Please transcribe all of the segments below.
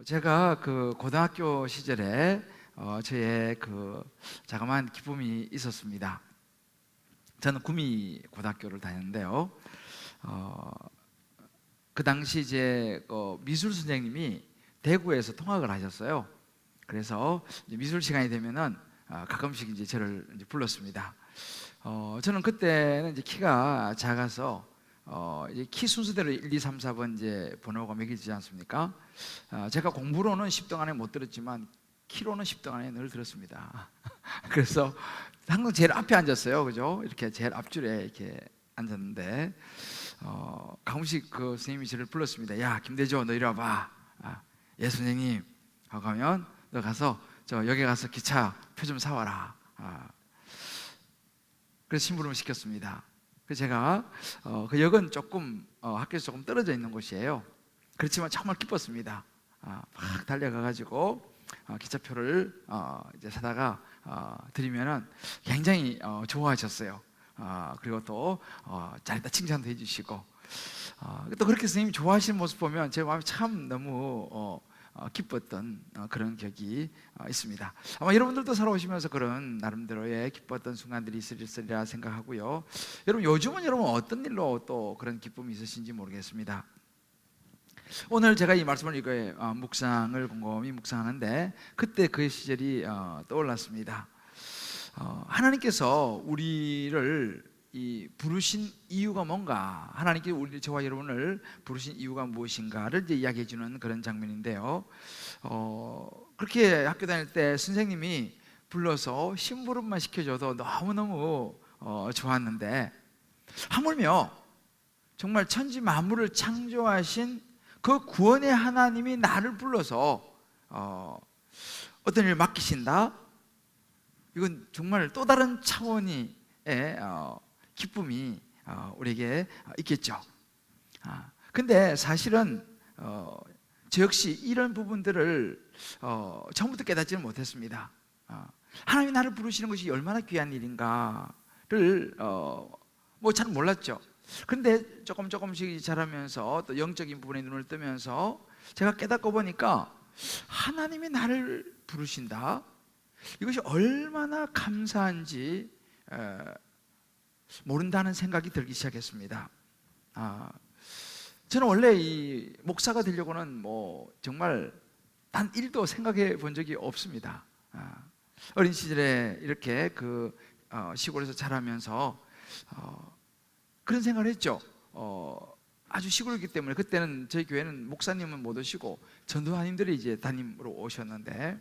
제가 그 고등학교 시절에 저의 그 자그마한 기쁨이 있었습니다. 저는 구미 고등학교를 다녔는데요. 어, 그 당시 이제 미술 선생님이 대구에서 통학을 하셨어요. 그래서 이제 미술 시간이 되면은 가끔씩 이제 저를 이제 불렀습니다. 저는 그때는 이제 키가 작아서 이제 키 순서대로 1, 2, 3, 4번 이제 번호가 매겨지지 않습니까? 제가 공부로는 10등 안에 못 들었지만 키로는 10등 안에 늘 들었습니다. 그래서 항상 제일 앞에 앉았어요, 그죠? 이렇게 제일 앞줄에 이렇게 앉았는데 가끔씩 그 선생님이 저를 불렀습니다. 야, 김대조, 너 이리 와봐. 예, 선생님. 하고 가면 너 가서 저 역에 가서 기차 표 좀 사와라. 그래서 심부름을 시켰습니다. 그래서 제가 그 역은 조금 학교에서 조금 떨어져 있는 곳이에요. 그렇지만 정말 기뻤습니다. 막 달려가가지고 기차표를 이제 사다가 드리면은 굉장히 좋아하셨어요. 그리고 또 잘했다 칭찬도 해주시고 또 그렇게 선생님이 좋아하시는 모습 보면 제 마음이 참 너무 기뻤던 그런 기억이 있습니다. 아마 여러분들도 살아오시면서 그런 나름대로의 기뻤던 순간들이 있으리라 생각하고요. 여러분 요즘은 여러분 어떤 일로 또 그런 기쁨이 있으신지 모르겠습니다. 오늘 제가 이 말씀을 읽어요. 묵상을 곰곰이 묵상하는데 그때 그 시절이 떠올랐습니다. 하나님께서 우리를 부르신 이유가 뭔가, 하나님께 저와 여러분을 부르신 이유가 무엇인가를 이제 이야기해 주는 그런 장면인데요. 그렇게 학교 다닐 때 선생님이 불러서 심부름만 시켜줘도 너무너무 좋았는데, 하물며 정말 천지 만물을 창조하신 그 구원의 하나님이 나를 불러서 어떤 일을 맡기신다? 이건 정말 또 다른 차원의 기쁨이 우리에게 있겠죠. 근데 사실은 저 역시 이런 부분들을 처음부터 깨닫지는 못했습니다. 하나님이 나를 부르시는 것이 얼마나 귀한 일인가를 뭐 잘 몰랐죠. 근데 조금씩 자라면서 또 영적인 부분에 눈을 뜨면서 제가 깨닫고 보니까 하나님이 나를 부르신다, 이것이 얼마나 감사한지 모른다는 생각이 들기 시작했습니다. 저는 원래 이 목사가 되려고는 뭐 정말 단 1도 생각해 본 적이 없습니다. 어린 시절에 이렇게 그 시골에서 자라면서 그런 생각을 했죠. 아주 시골이기 때문에 그때는 저희 교회는 목사님은 못 오시고 전도사님들이 이제 담임으로 오셨는데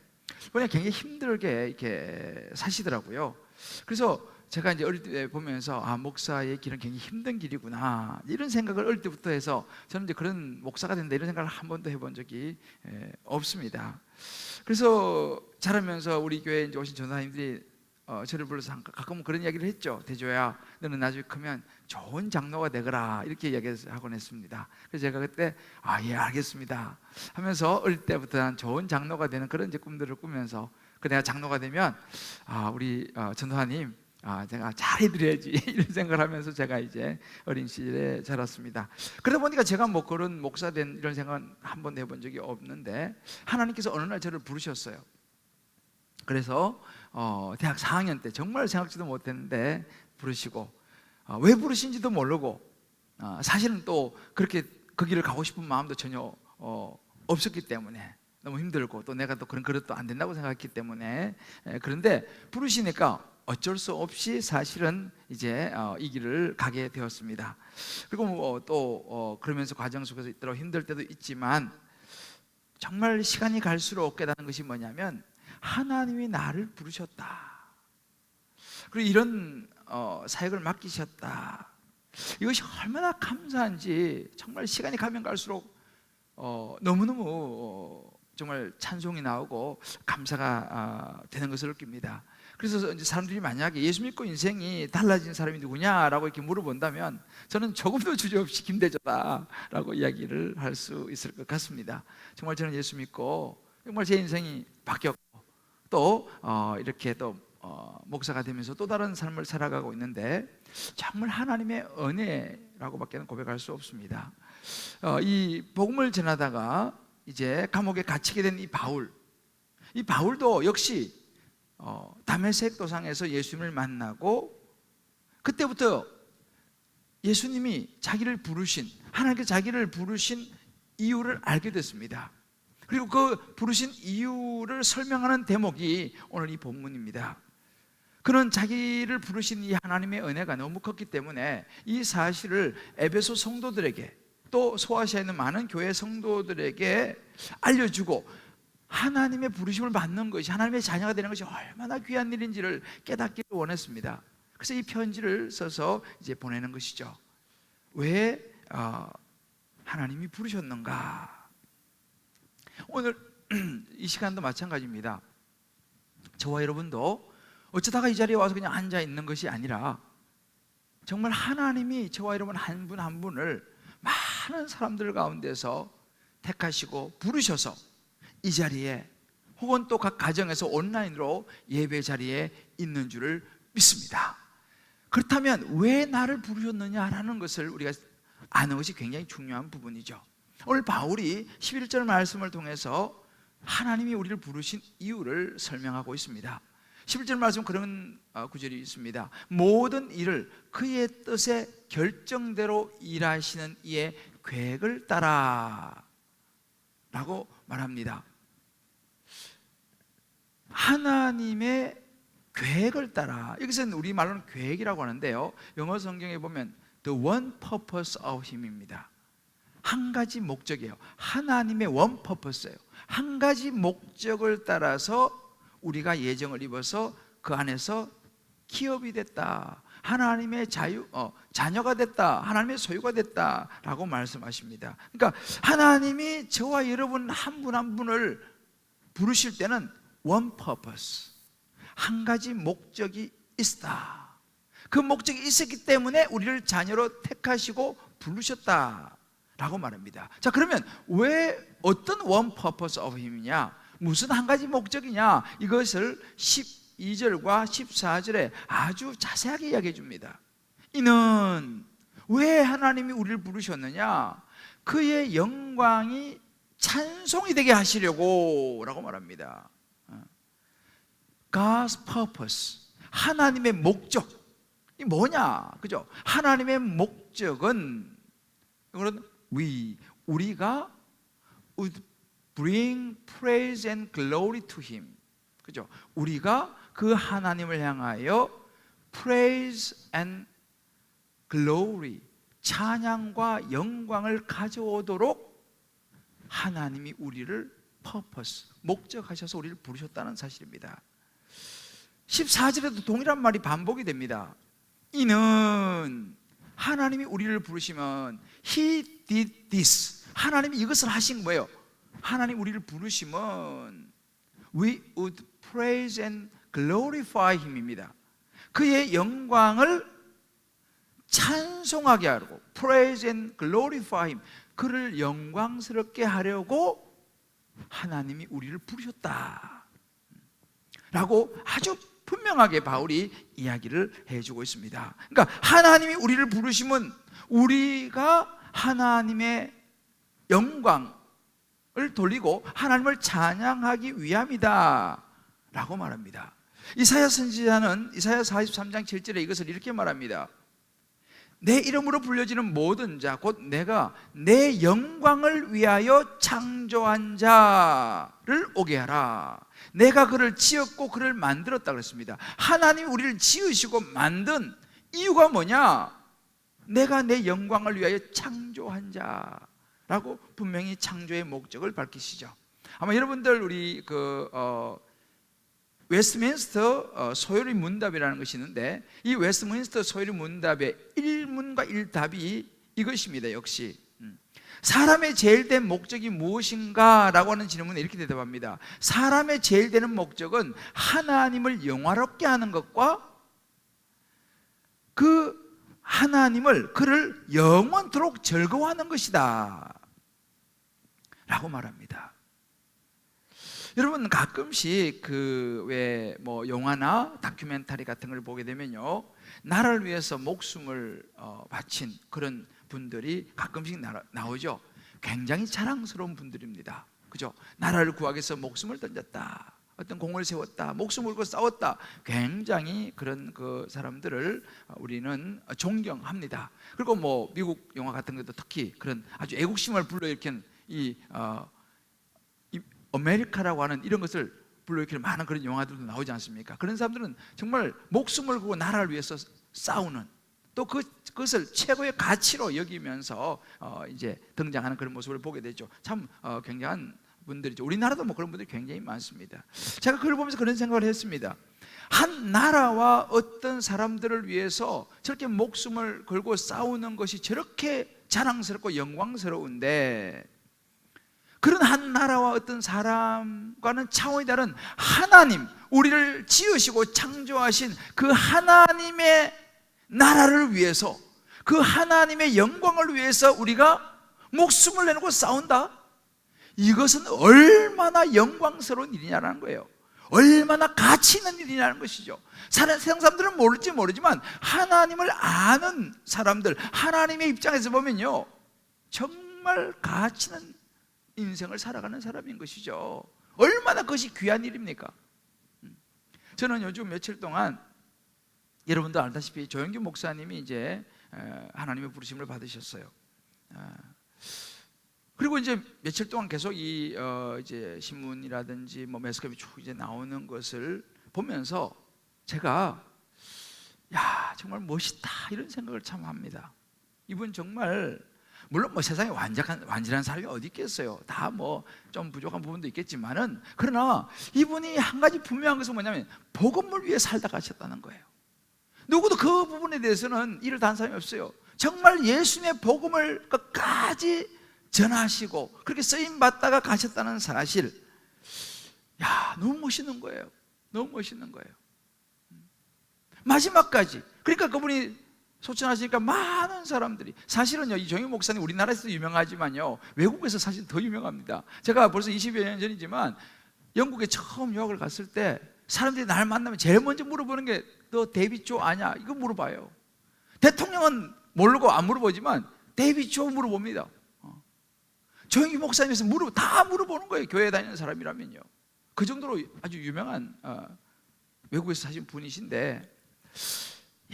그냥 굉장히 힘들게 이렇게 사시더라고요. 그래서 제가 이제 어릴 때 보면서 목사의 길은 굉장히 힘든 길이구나, 이런 생각을 어릴 때부터 해서 저는 이제 그런 목사가 된다 이런 생각을 한 번도 해본 적이 없습니다. 그래서 자라면서 우리 교회에 이제 오신 전도사님들이 저를 불러서 가끔 그런 이야기를 했죠. 대조야, 너는 나중에 크면 좋은 장로가 되거라, 이렇게 이야기하곤 했습니다. 그래서 제가 그때 예, 알겠습니다 하면서 어릴 때부터 난 좋은 장로가 되는 그런 이제 꿈들을 꾸면서 내가 장로가 되면 우리 전도사님 제가 잘해드려야지 이런 생각을 하면서 제가 이제 어린 시절에 자랐습니다. 그러다 보니까 제가 뭐 그런 목사 된 이런 생각은 한 번도 해본 적이 없는데 하나님께서 어느 날 저를 부르셨어요. 그래서 대학 4학년 때 정말 생각지도 못했는데 부르시고 왜 부르신지도 모르고 사실은 또 그렇게 그 길을 가고 싶은 마음도 전혀 없었기 때문에 너무 힘들고 또 내가 또 그런 그릇도 안 된다고 생각했기 때문에 그런데 부르시니까 어쩔 수 없이 사실은 이제 이 길을 가게 되었습니다. 그리고 또 그러면서 과정 속에서 있더라고 힘들 때도 있지만 정말 시간이 갈수록 깨닫는 것이 뭐냐면 하나님이 나를 부르셨다, 그리고 이런 사역을 맡기셨다, 이것이 얼마나 감사한지 정말 시간이 가면 갈수록 너무너무 정말 찬송이 나오고 감사가 되는 것을 느낍니다. 그래서 이제 사람들이 만약에 예수 믿고 인생이 달라진 사람이 누구냐라고 이렇게 물어본다면 저는 조금도 주저없이 김대저다라고 이야기를 할 수 있을 것 같습니다. 정말 저는 예수 믿고 정말 제 인생이 바뀌었고 또 이렇게 또 목사가 되면서 또 다른 삶을 살아가고 있는데 정말 하나님의 은혜라고밖에 고백할 수 없습니다. 이 복음을 전하다가 이제 감옥에 갇히게 된 이 바울도 역시 다메섹 도상에서 예수님을 만나고 그때부터 예수님이 자기를 부르신, 하나님께 자기를 부르신 이유를 알게 됐습니다. 그리고 그 부르신 이유를 설명하는 대목이 오늘 이 본문입니다. 그는 자기를 부르신 이 하나님의 은혜가 너무 컸기 때문에 이 사실을 에베소 성도들에게, 또 소아시아에 있는 많은 교회 성도들에게 알려주고 하나님의 부르심을 받는 것이, 하나님의 자녀가 되는 것이 얼마나 귀한 일인지를 깨닫기를 원했습니다. 그래서 이 편지를 써서 이제 보내는 것이죠. 왜 하나님이 부르셨는가? 오늘 이 시간도 마찬가지입니다. 저와 여러분도 어쩌다가 이 자리에 와서 그냥 앉아 있는 것이 아니라 정말 하나님이 저와 여러분 한 분 한 분을 많은 사람들 가운데서 택하시고 부르셔서 이 자리에, 혹은 또 각 가정에서 온라인으로 예배 자리에 있는 줄을 믿습니다. 그렇다면 왜 나를 부르셨느냐라는 것을 우리가 아는 것이 굉장히 중요한 부분이죠. 오늘 바울이 11절 말씀을 통해서 하나님이 우리를 부르신 이유를 설명하고 있습니다. 11절 말씀 그런 구절이 있습니다. 모든 일을 그의 뜻에 결정대로 일하시는 이의 계획을 따라 라고 말합니다. 하나님의 계획을 따라, 여기서는 우리말로는 계획이라고 하는데요, 영어 성경에 보면 The one purpose of Him입니다. 한 가지 목적이에요. 하나님의 one purpose예요. 한 가지 목적을 따라서 우리가 예정을 입어서 그 안에서 기업이 됐다, 하나님의 자녀가 됐다, 하나님의 소유가 됐다라고 말씀하십니다. 그러니까 하나님이 저와 여러분 한 분 한 분을 부르실 때는 one purpose, 한 가지 목적이 있다. 그 목적이 있었기 때문에 우리를 자녀로 택하시고 부르셨다라고 말합니다. 자, 그러면 왜 어떤 one purpose of Him이냐, 무슨 한 가지 목적이냐, 이것을 12절과 14절에 아주 자세하게 이야기해 줍니다. 이는 왜 하나님이 우리를 부르셨느냐, 그의 영광이 찬송이 되게 하시려고 라고 말합니다. God's purpose, 하나님의 목적, 이 뭐냐, 그죠? 하나님의 목적은 우리가 would bring praise and glory to Him, 그죠? 우리가 그 하나님을 향하여 praise and glory, 찬양과 영광을 가져오도록 하나님이 우리를 purpose, 목적하셔서 우리를 부르셨다는 사실입니다. 14절에도 동일한 말이 반복이 됩니다. 이는 하나님이 우리를 부르시면 He did this, 하나님이 이것을 하신 거예요. 하나님 우리를 부르시면 We would praise and glorify Him입니다. 그의 영광을 찬송하게 하려고, praise and glorify Him, 그를 영광스럽게 하려고 하나님이 우리를 부르셨다 라고 아주 분명하게 바울이 이야기를 해주고 있습니다. 그러니까 하나님이 우리를 부르시면 우리가 하나님의 영광을 돌리고 하나님을 찬양하기 위함이다 라고 말합니다. 이사야 선지자는 이사야 43장 7절에 이것을 이렇게 말합니다. 내 이름으로 불려지는 모든 자, 곧 내가 내 영광을 위하여 창조한 자를 오게 하라. 내가 그를 지었고 그를 만들었다 그랬습니다. 하나님이 우리를 지으시고 만든 이유가 뭐냐? 내가 내 영광을 위하여 창조한 자라고 분명히 창조의 목적을 밝히시죠. 아마 여러분들 우리 웨스트민스터 소요리 문답이라는 것이 있는데, 이 웨스트민스터 소요리 문답의 1문과 1답이 이것입니다. 역시 사람의 제일 된 목적이 무엇인가? 라고 하는 질문에 이렇게 대답합니다. 사람의 제일 되는 목적은 하나님을 영화롭게 하는 것과 그 하나님을, 그를 영원토록 즐거워하는 것이다 라고 말합니다. 여러분 가끔씩 영화나 다큐멘터리 같은 걸 보게 되면요, 나라를 위해서 목숨을 바친 그런 분들이 가끔씩 나오죠. 굉장히 자랑스러운 분들입니다. 그죠? 나라를 구하기 위해서 목숨을 던졌다, 어떤 공을 세웠다, 목숨을 걸고 싸웠다. 굉장히 그런 그 사람들을 우리는 존경합니다. 그리고 뭐 미국 영화 같은 것도 특히 그런 아주 애국심을 불러일으킨 이 아메리카라고 하는 이런 것을 불러일으키는 많은 그런 영화들도 나오지 않습니까? 그런 사람들은 정말 목숨을 걸고 나라를 위해서 싸우는, 또 그것을 최고의 가치로 여기면서 이제 등장하는 그런 모습을 보게 되죠. 참 굉장한 분들이죠. 우리나라도 뭐 그런 분들이 굉장히 많습니다. 제가 그걸 보면서 그런 생각을 했습니다. 한 나라와 어떤 사람들을 위해서 저렇게 목숨을 걸고 싸우는 것이 저렇게 자랑스럽고 영광스러운데, 그런 한 나라와 어떤 사람과는 차원이 다른 하나님, 우리를 지으시고 창조하신 그 하나님의 나라를 위해서, 그 하나님의 영광을 위해서 우리가 목숨을 내놓고 싸운다? 이것은 얼마나 영광스러운 일이냐는 거예요. 얼마나 가치 있는 일이냐는 것이죠. 세상 사람들은 모를지 모르지만 하나님을 아는 사람들, 하나님의 입장에서 보면요, 정말 가치 있는 인생을 살아가는 사람인 것이죠. 얼마나 그것이 귀한 일입니까? 저는 요즘 며칠 동안, 여러분도 알다시피 조영규 목사님이 이제 하나님의 부르심을 받으셨어요. 그리고 이제 며칠 동안 계속 이 이제 신문이라든지 뭐 매스컴이 쭉 이제 나오는 것을 보면서 제가 야, 정말 멋있다 이런 생각을 참 합니다. 이분 정말, 물론 뭐 세상에 완전한 사람이 어디 있겠어요. 다 뭐 좀 부족한 부분도 있겠지만은, 그러나 이분이 한 가지 분명한 것은 뭐냐면 복음을 위해 살다 가셨다는 거예요. 누구도 그 부분에 대해서는 일을 다 한 사람이 없어요. 정말 예수님의 복음을 끝까지 전하시고 그렇게 쓰임 받다가 가셨다는 사실, 야, 너무 멋있는 거예요. 너무 멋있는 거예요. 마지막까지. 그러니까 그분이 소천하시니까 많은 사람들이, 사실은요, 이 정유 목사님 우리나라에서도 유명하지만요, 외국에서 사실 더 유명합니다. 제가 벌써 20여 년 전이지만 영국에 처음 유학을 갔을 때 사람들이 날 만나면 제일 먼저 물어보는 게 너 데이빗 조 아냐? 이거 물어봐요. 대통령은 모르고 안 물어보지만 데이빗 조 물어봅니다. 정유 목사님에서 다 물어보는 거예요. 교회 다니는 사람이라면요. 그 정도로 아주 유명한 외국에서 사신 분이신데,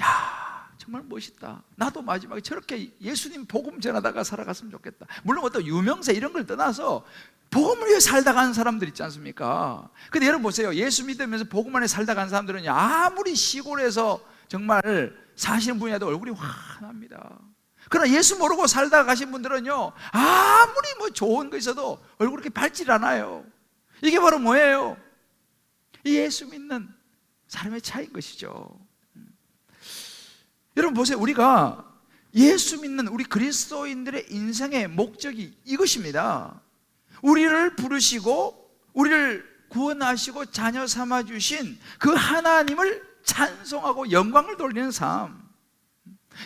야, 정말 멋있다. 나도 마지막에 저렇게 예수님 복음 전하다가 살아갔으면 좋겠다. 물론 어떤 유명세 이런 걸 떠나서 복음을 위해 살다 가는 사람들 있지 않습니까? 근데 여러분 보세요. 예수 믿으면서 복음 안에 살다 가는 사람들은 아무리 시골에서 정말 사시는 분이라도 얼굴이 환합니다. 그러나 예수 모르고 살다 가신 분들은요, 아무리 뭐 좋은 거 있어도 얼굴이 그렇게 밝질 않아요. 이게 바로 뭐예요? 예수 믿는 사람의 차이인 것이죠. 여러분 보세요. 우리가 예수 믿는 우리 그리스도인들의 인생의 목적이 이것입니다. 우리를 부르시고 우리를 구원하시고 자녀 삼아주신 그 하나님을 찬송하고 영광을 돌리는 삶,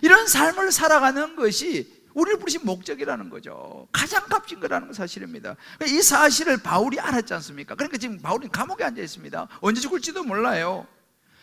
이런 삶을 살아가는 것이 우리를 부르신 목적이라는 거죠. 가장 값진 거라는 건 사실입니다. 이 사실을 바울이 알았지 않습니까? 그러니까 지금 바울은 감옥에 앉아 있습니다. 언제 죽을지도 몰라요.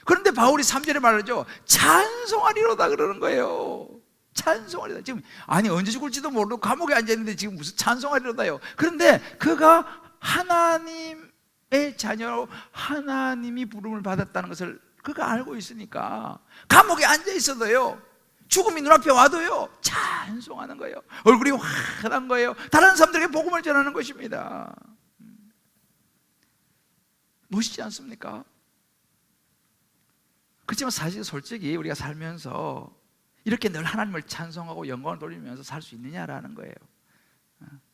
그런데 바울이 3절에 말하죠. 찬송하리로다 그러는 거예요. 찬송하리로다. 지금 아니 언제 죽을지도 모르고 감옥에 앉아 있는데 지금 무슨 찬송하리로다요. 그런데 그가 하나님의 자녀로 하나님이 부름을 받았다는 것을 그가 알고 있으니까 감옥에 앉아 있어도요, 죽음이 눈앞에 와도요, 찬송하는 거예요. 얼굴이 환한 거예요. 다른 사람들에게 복음을 전하는 것입니다. 멋있지 않습니까? 그렇지만 사실 솔직히 우리가 살면서 이렇게 늘 하나님을 찬송하고 영광을 돌리면서 살 수 있느냐라는 거예요.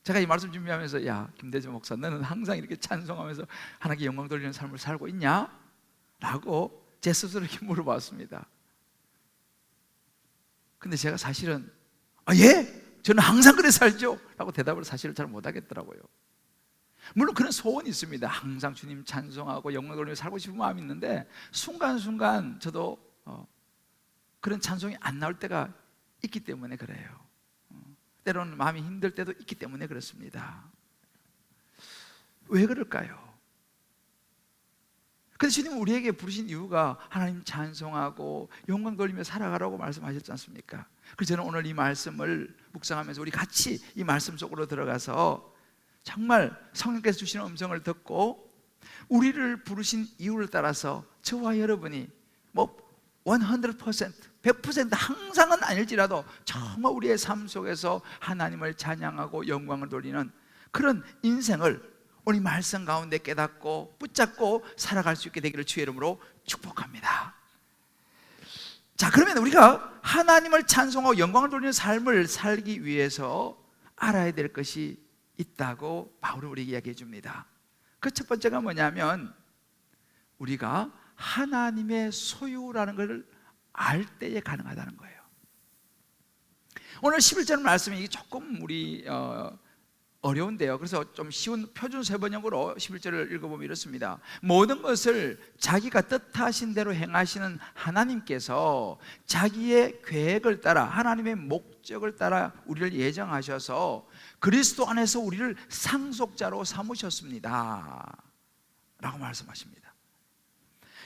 제가 이 말씀 준비하면서, 야, 김대중 목사, 너는 항상 이렇게 찬송하면서 하나님께 영광 돌리는 삶을 살고 있냐? 라고 제 스스로 이렇게 물어봤습니다. 근데 제가 사실은 예? 저는 항상 그래 살죠? 라고 대답을 사실을 잘 못하겠더라고요. 물론 그런 소원이 있습니다. 항상 주님 찬송하고 영광 돌리며 살고 싶은 마음이 있는데 순간순간 저도 그런 찬송이 안 나올 때가 있기 때문에 그래요. 때로는 마음이 힘들 때도 있기 때문에 그렇습니다. 왜 그럴까요? 근데 주님은 우리에게 부르신 이유가 하나님 찬송하고 영광 돌리며 살아가라고 말씀하셨지 않습니까? 그래서 저는 오늘 이 말씀을 묵상하면서 우리 같이 이 말씀 속으로 들어가서 정말 성령께서 주시는 음성을 듣고 우리를 부르신 이유를 따라서 저와 여러분이 뭐 100%, 100% 항상은 아닐지라도 정말 우리의 삶 속에서 하나님을 찬양하고 영광을 돌리는 그런 인생을 우리 말씀 가운데 깨닫고 붙잡고 살아갈 수 있게 되기를 주의 이름으로 축복합니다. 자, 그러면 우리가 하나님을 찬송하고 영광을 돌리는 삶을 살기 위해서 알아야 될 것이 있다고 바울은 우리에게 이야기해 줍니다. 그 첫 번째가 뭐냐면 우리가 하나님의 소유라는 것을 알 때에 가능하다는 거예요. 오늘 11절 말씀이 조금 우리 어려운데요. 그래서 좀 쉬운 표준 세번역으로 11절을 읽어보면 이렇습니다. 모든 것을 자기가 뜻하신 대로 행하시는 하나님께서 자기의 계획을 따라 하나님의 목적을 따라 우리를 예정하셔서 그리스도 안에서 우리를 상속자로 삼으셨습니다 라고 말씀하십니다.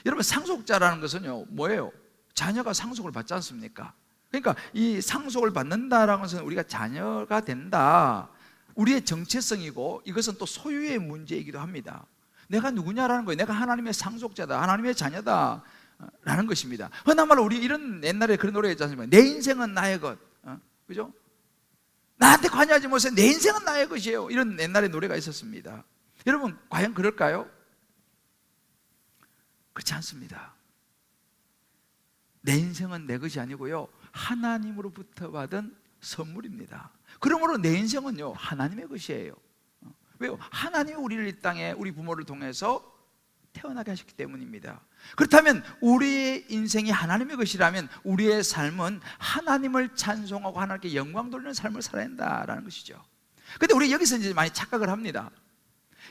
여러분, 상속자라는 것은요 뭐예요? 자녀가 상속을 받지 않습니까? 그러니까 이 상속을 받는다라는 것은 우리가 자녀가 된다, 우리의 정체성이고 이것은 또 소유의 문제이기도 합니다. 내가 누구냐라는 거예요. 내가 하나님의 상속자다, 하나님의 자녀다 라는 것입니다. 흔한 말로 우리 이런 옛날에 그런 노래가 있지 않습니까? 내 인생은 나의 것, 그죠? 나한테 관여하지 마세요. 내 인생은 나의 것이에요. 이런 옛날에 노래가 있었습니다. 여러분, 과연 그럴까요? 그렇지 않습니다. 내 인생은 내 것이 아니고요, 하나님으로부터 받은 선물입니다. 그러므로 내 인생은요 하나님의 것이에요. 왜요? 하나님이 우리를 이 땅에 우리 부모를 통해서 태어나게 하셨기 때문입니다. 그렇다면 우리의 인생이 하나님의 것이라면 우리의 삶은 하나님을 찬송하고 하나님께 영광 돌리는 삶을 살아야 한다라는 것이죠. 그런데 우리 여기서 이제 많이 착각을 합니다.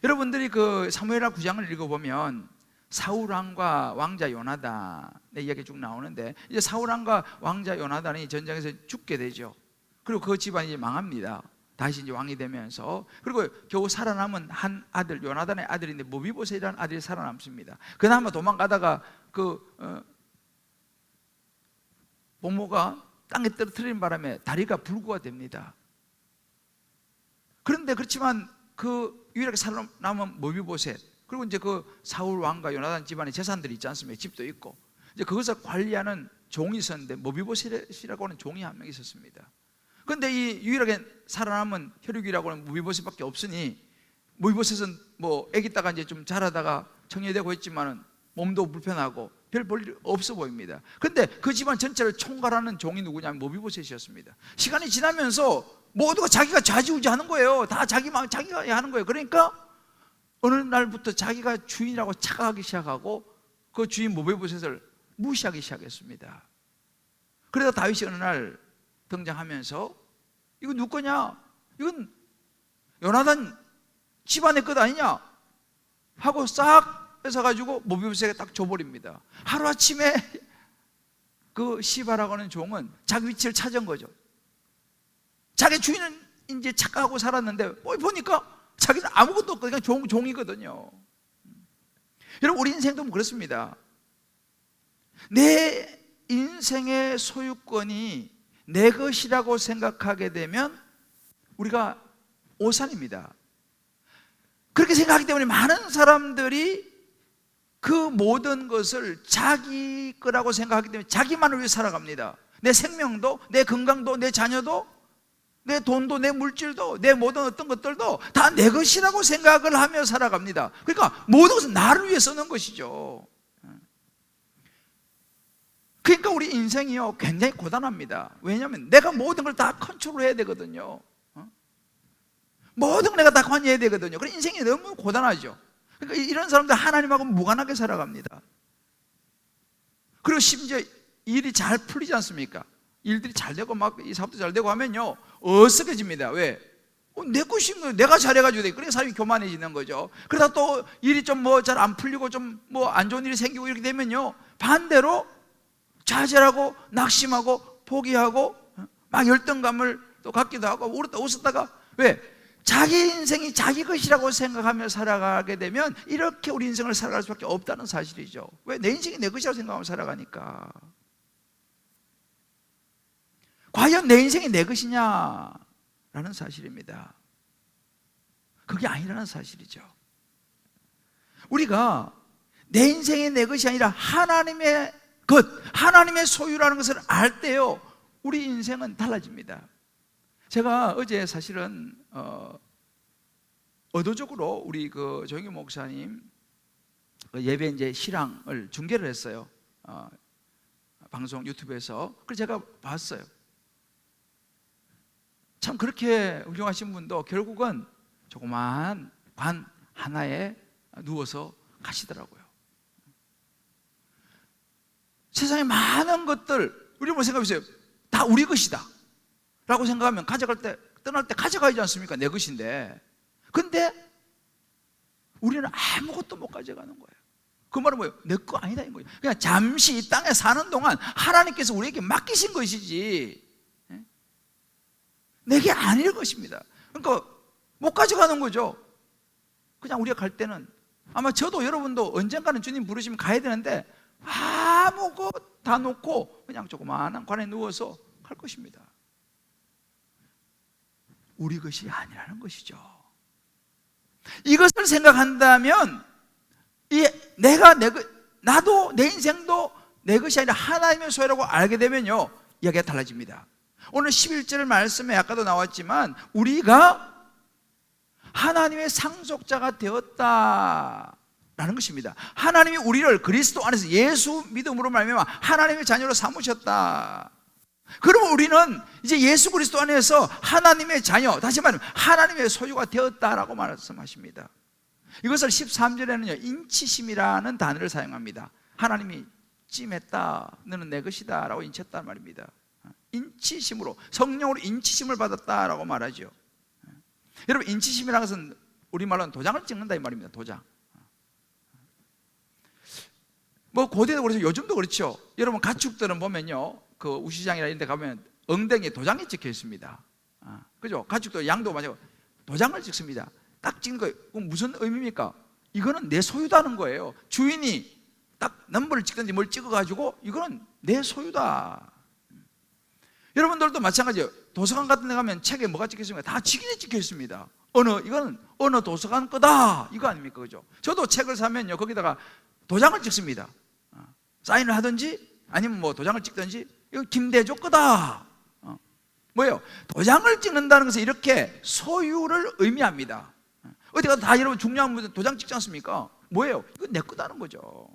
여러분들이 그 사무엘하 9장을 읽어보면 사울 왕과 왕자 요나단의 이야기 쭉 나오는데, 이제 사울 왕과 왕자 요나단이 전쟁에서 죽게 되죠. 그리고 그 집안이 이제 망합니다. 다시 이제 왕이 되면서. 그리고 겨우 살아남은 한 아들, 요나단의 아들인데 모비보셋이라는 아들이 살아남습니다. 그나마 도망가다가 부모가 땅에 떨어뜨린 바람에 다리가 불구가 됩니다. 그런데 그렇지만 그 유일하게 살아남은 모비보셋, 그리고 이제 그 사울 왕과 요나단 집안의 재산들이 있지 않습니까? 집도 있고 이제 그것을 관리하는 종이 있었는데 모비보셋이라고 하는 종이 한 명 있었습니다. 그런데 이 유일하게 살아남은 혈육이라고 하는 모비보셋밖에 없으니, 모비보셋은 뭐 애기 있다가 이제 좀 자라다가 청년되고 있지만은 몸도 불편하고 별 볼일 없어 보입니다. 그런데 그 집안 전체를 총괄하는 종이 누구냐면 모비보셋이었습니다. 시간이 지나면서 모두가 자기가 좌지우지하는 거예요. 다 자기 마음 자기가 하는 거예요. 그러니까 어느 날부터 자기가 주인이라고 착각하기 시작하고 그 주인 모비보셋을 무시하기 시작했습니다. 그러다 다윗이 어느 날 등장하면서 이거 누구 거냐? 이건 요나단 집안의 것 아니냐? 하고 싹 뺏어가지고 모비보셋에게 딱 줘버립니다. 하루아침에 그 시바라고 하는 종은 자기 위치를 찾은 거죠. 자기 주인은 이제 착각하고 살았는데 보니까 자기는 아무것도 없고 그냥 종이거든요. 여러분, 우리 인생도 그렇습니다. 내 인생의 소유권이 내 것이라고 생각하게 되면 우리가 오산입니다. 그렇게 생각하기 때문에 많은 사람들이 그 모든 것을 자기 거라고 생각하기 때문에 자기만을 위해 살아갑니다. 내 생명도, 내 건강도, 내 자녀도, 내 돈도, 내 물질도, 내 모든 어떤 것들도 다 내 것이라고 생각을 하며 살아갑니다. 그러니까 모든 것은 나를 위해 쓰는 것이죠. 그러니까 우리 인생이요 굉장히 고단합니다. 왜냐하면 내가 모든 걸 다 컨트롤해야 되거든요. 모든 걸 내가 다 관여해야 되거든요. 그래서 인생이 너무 고단하죠. 그러니까 이런 사람들 하나님하고 무관하게 살아갑니다. 그리고 심지어 일이 잘 풀리지 않습니까? 일들이 잘 되고 막 이 사업도 잘 되고 하면요 어색해집니다. 왜? 내 것인 거예요. 내가 잘해가지고 돼. 그러니까 사람이 교만해지는 거죠. 그러다 또 일이 좀 뭐 잘 안 풀리고 좀 뭐 안 좋은 일이 생기고 이렇게 되면요 반대로 좌절하고 낙심하고 포기하고 막 열등감을 또 갖기도 하고 울었다 웃었다가, 왜? 자기 인생이 자기 것이라고 생각하며 살아가게 되면 이렇게 우리 인생을 살아갈 수밖에 없다는 사실이죠. 왜? 내 인생이 내 것이라고 생각하며 살아가니까. 과연 내 인생이 내 것이냐라는 사실입니다. 그게 아니라는 사실이죠. 우리가 내 인생이 내 것이 아니라 하나님의 것, 하나님의 소유라는 것을 알 때요, 우리 인생은 달라집니다. 제가 어제 사실은 의도적으로 우리 그 조영규 목사님 예배 이제 실황을 중계를 했어요. 방송 유튜브에서. 그래서 제가 봤어요. 참 그렇게 훌륭하신 분도 결국은 조그마한 관 하나에 누워서 가시더라고요. 세상에 많은 것들 우리 한번 생각해보세요. 다 우리 것이다 라고 생각하면 가져갈 때, 떠날 때 가져가야지 않습니까? 내 것인데. 근데 우리는 아무것도 못 가져가는 거예요. 그 말은 뭐예요? 내 거 아니다 인 거예요. 그냥 잠시 이 땅에 사는 동안 하나님께서 우리에게 맡기신 것이지 내게 아닐 것입니다. 그러니까 못 가져가는 거죠. 그냥 우리가 갈 때는 아마 저도 여러분도 언젠가는 주님 부르시면 가야 되는데 아무것 다 놓고 그냥 조그마한 관에 누워서 갈 것입니다. 우리 것이 아니라는 것이죠. 이것을 생각한다면 나도 내 인생도 내 것이 아니라 하나님의 소유라고 알게 되면요, 이야기가 달라집니다. 오늘 11절 말씀에 아까도 나왔지만 우리가 하나님의 상속자가 되었다라는 것입니다. 하나님이 우리를 그리스도 안에서 예수 믿음으로 말미암아 하나님의 자녀로 삼으셨다. 그러면 우리는 이제 예수 그리스도 안에서 하나님의 자녀, 다시 말하면 하나님의 소유가 되었다라고 말씀하십니다. 이것을 13절에는요 인치심이라는 단어를 사용합니다. 하나님이 찜했다, 너는 내 것이다 라고 인쳤단 말입니다. 인치심으로, 성령으로 인치심을 받았다라고 말하죠. 여러분, 인치심이라는 것은 우리말로는 도장을 찍는다 이 말입니다. 도장. 뭐 고대도 그렇죠, 요즘도 그렇죠. 여러분 가축들은 보면요, 그 우시장이나 이런 데 가면 엉덩이에 도장이 찍혀 있습니다. 그죠? 가축도 양도 마찬가지로 도장을 찍습니다. 딱 찍는 거예요. 그럼 무슨 의미입니까? 이거는 내 소유다는 거예요. 주인이 딱 넘버를 찍든지 뭘 찍어가지고 이거는 내 소유다. 여러분들도 마찬가지예요. 도서관 같은 데 가면 책에 뭐가 찍혀 있습니까? 다 직인이 찍혀 있습니다. 이거는 어느 도서관 거다, 이거 아닙니까? 그죠? 저도 책을 사면요, 거기다가 도장을 찍습니다. 사인을 하든지 아니면 뭐 도장을 찍든지, 이거 김대조 거다. 뭐예요? 도장을 찍는다는 것은 이렇게 소유를 의미합니다. 어디 가도 다 여러분 중요한 분들 도장 찍지 않습니까? 뭐예요? 이거 내 거다는 거죠.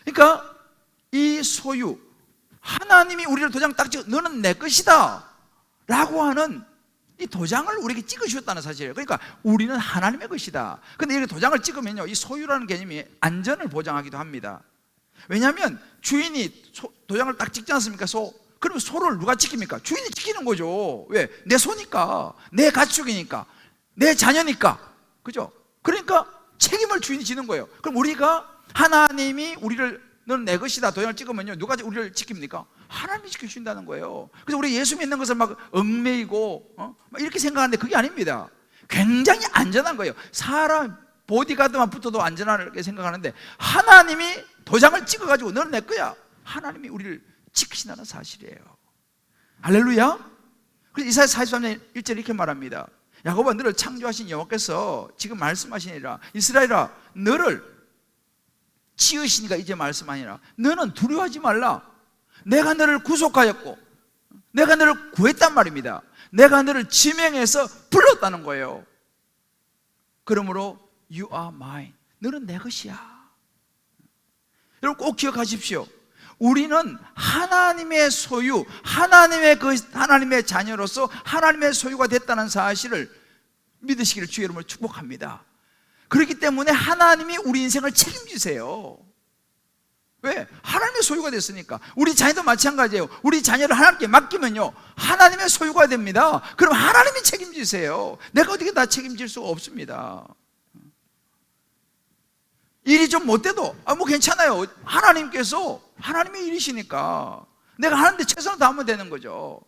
그러니까 이 소유, 하나님이 우리를 도장 딱 찍어 너는 내 것이다 라고 하는 이 도장을 우리에게 찍으셨다는 사실이에요. 그러니까 우리는 하나님의 것이다. 근데 이렇게 도장을 찍으면요, 이 소유라는 개념이 안전을 보장하기도 합니다. 왜냐하면 주인이 도장을 딱 찍지 않습니까? 그러면 소를 누가 지킵니까? 주인이 지키는 거죠. 왜? 내 소니까, 내 가축이니까, 내 자녀니까. 그죠? 그러니까 책임을 주인이 지는 거예요. 그럼 우리가 하나님이 우리를 너는 내 것이다 도장을 찍으면요, 누가 우리를 지킵니까? 하나님이 지켜주신다는 거예요. 그래서 우리 예수 믿는 것을 막 얽매이고 막 이렇게 생각하는데 그게 아닙니다. 굉장히 안전한 거예요. 사람 보디가드만 붙어도 안전하게 생각하는데 하나님이 도장을 찍어가지고 너는 내 거야, 하나님이 우리를 지키신다는 사실이에요. 할렐루야. 그래서 이사야 43장 1절 이렇게 말합니다. 야곱아, 너를 창조하신 여호와께서 지금 말씀하시니라, 이스라엘아 너를 지으시니까 이제 말씀하니라, 너는 두려워하지 말라. 내가 너를 구속하였고 내가 너를 구했단 말입니다. 내가 너를 지명해서 불렀다는 거예요. 그러므로 You are mine, 너는 내 것이야. 여러분 꼭 기억하십시오. 우리는 하나님의 소유, 하나님의 자녀로서 하나님의 소유가 됐다는 사실을 믿으시기를 주의 이름으로 축복합니다. 그렇기 때문에 하나님이 우리 인생을 책임지세요. 왜? 하나님의 소유가 됐으니까. 우리 자녀도 마찬가지예요. 우리 자녀를 하나님께 맡기면요, 하나님의 소유가 됩니다. 그럼 하나님이 책임지세요. 내가 어떻게 다 책임질 수가 없습니다. 일이 좀 못돼도 뭐 괜찮아요. 하나님께서, 하나님의 일이시니까 내가 하는데 최선을 다하면 되는 거죠.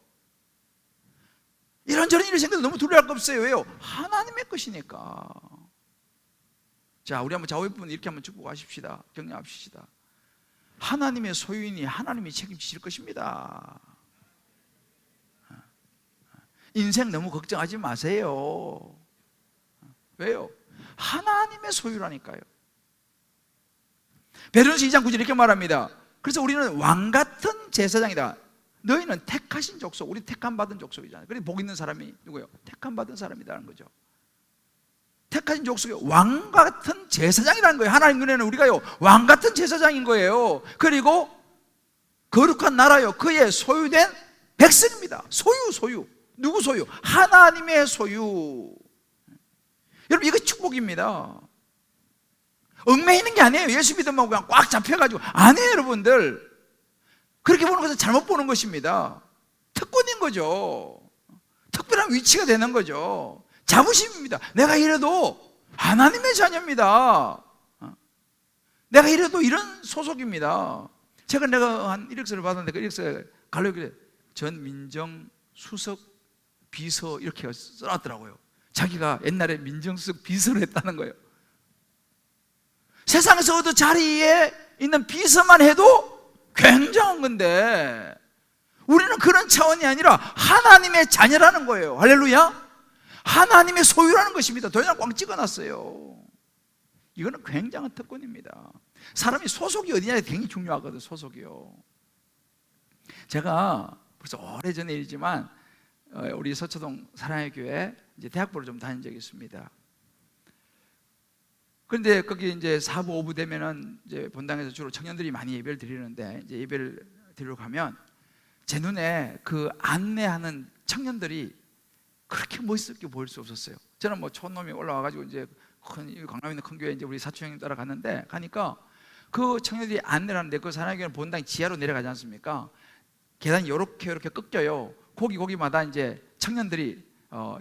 이런저런 일이 생겨도 너무 두려워할 거 없어요. 왜요? 하나님의 것이니까. 자, 우리 한번 좌우분 이렇게 한번 축복하십시다. 격려합시다. 하나님의 소유이니 하나님이 책임지실 것입니다. 인생 너무 걱정하지 마세요. 왜요? 하나님의 소유라니까요. 베드로전서 2장 9절 이렇게 말합니다. 그래서 우리는 왕같은 제사장이다. 너희는 택하신 족속, 우리 택함 받은 족속이잖아요. 그래서 복 있는 사람이 누구예요? 택함 받은 사람이라는 거죠. 택하신 족속이 왕같은 제사장이라는 거예요. 하나님 눈에는 우리가요 왕같은 제사장인 거예요. 그리고 거룩한 나라요, 그의 소유된 백성입니다. 소유. 누구 소유? 하나님의 소유. 여러분, 이거 축복입니다. 얽매이는 게 아니에요. 예수 믿으면 그냥 꽉 잡혀가지고. 아니에요, 여러분들. 그렇게 보는 것은 잘못 보는 것입니다. 특권인 거죠. 특별한 위치가 되는 거죠. 자부심입니다. 내가 이래도 하나님의 자녀입니다. 내가 이래도 이런 소속입니다. 내가 한 이력서를 받았는데 그 이력서에 갈로교회 전 민정수석 비서 이렇게 써놨더라고요. 자기가 옛날에 민정수석 비서를 했다는 거예요. 세상에서 어떤 자리에 있는 비서만 해도 굉장한 건데 우리는 그런 차원이 아니라 하나님의 자녀라는 거예요. 할렐루야. 하나님의 소유라는 것입니다. 도장 꽝 찍어놨어요. 이거는 굉장한 특권입니다. 사람이 소속이 어디냐에 굉장히 중요하거든. 소속이요. 제가 벌써 오래전의 일이지만 우리 서초동 사랑의 교회 이제 대학부를 좀 다닌 적이 있습니다. 그런데 거기 이제 4부 5부 되면은 이제 본당에서 주로 청년들이 많이 예배를 드리는데 이제 예배를 드리러 가면 제 눈에 그 안내하는 청년들이 그렇게 멋있게 보일 수 없었어요. 저는 뭐 촌놈이 올라와가지고 이제 강남에 있는 큰 교회 이제 우리 사촌 형님 따라갔는데 가니까 그 청년들이 안내를 하는데 그 사랑의 교회는 본당 지하로 내려가지 않습니까? 계단이 이렇게 꺾여요. 거기마다 이제 청년들이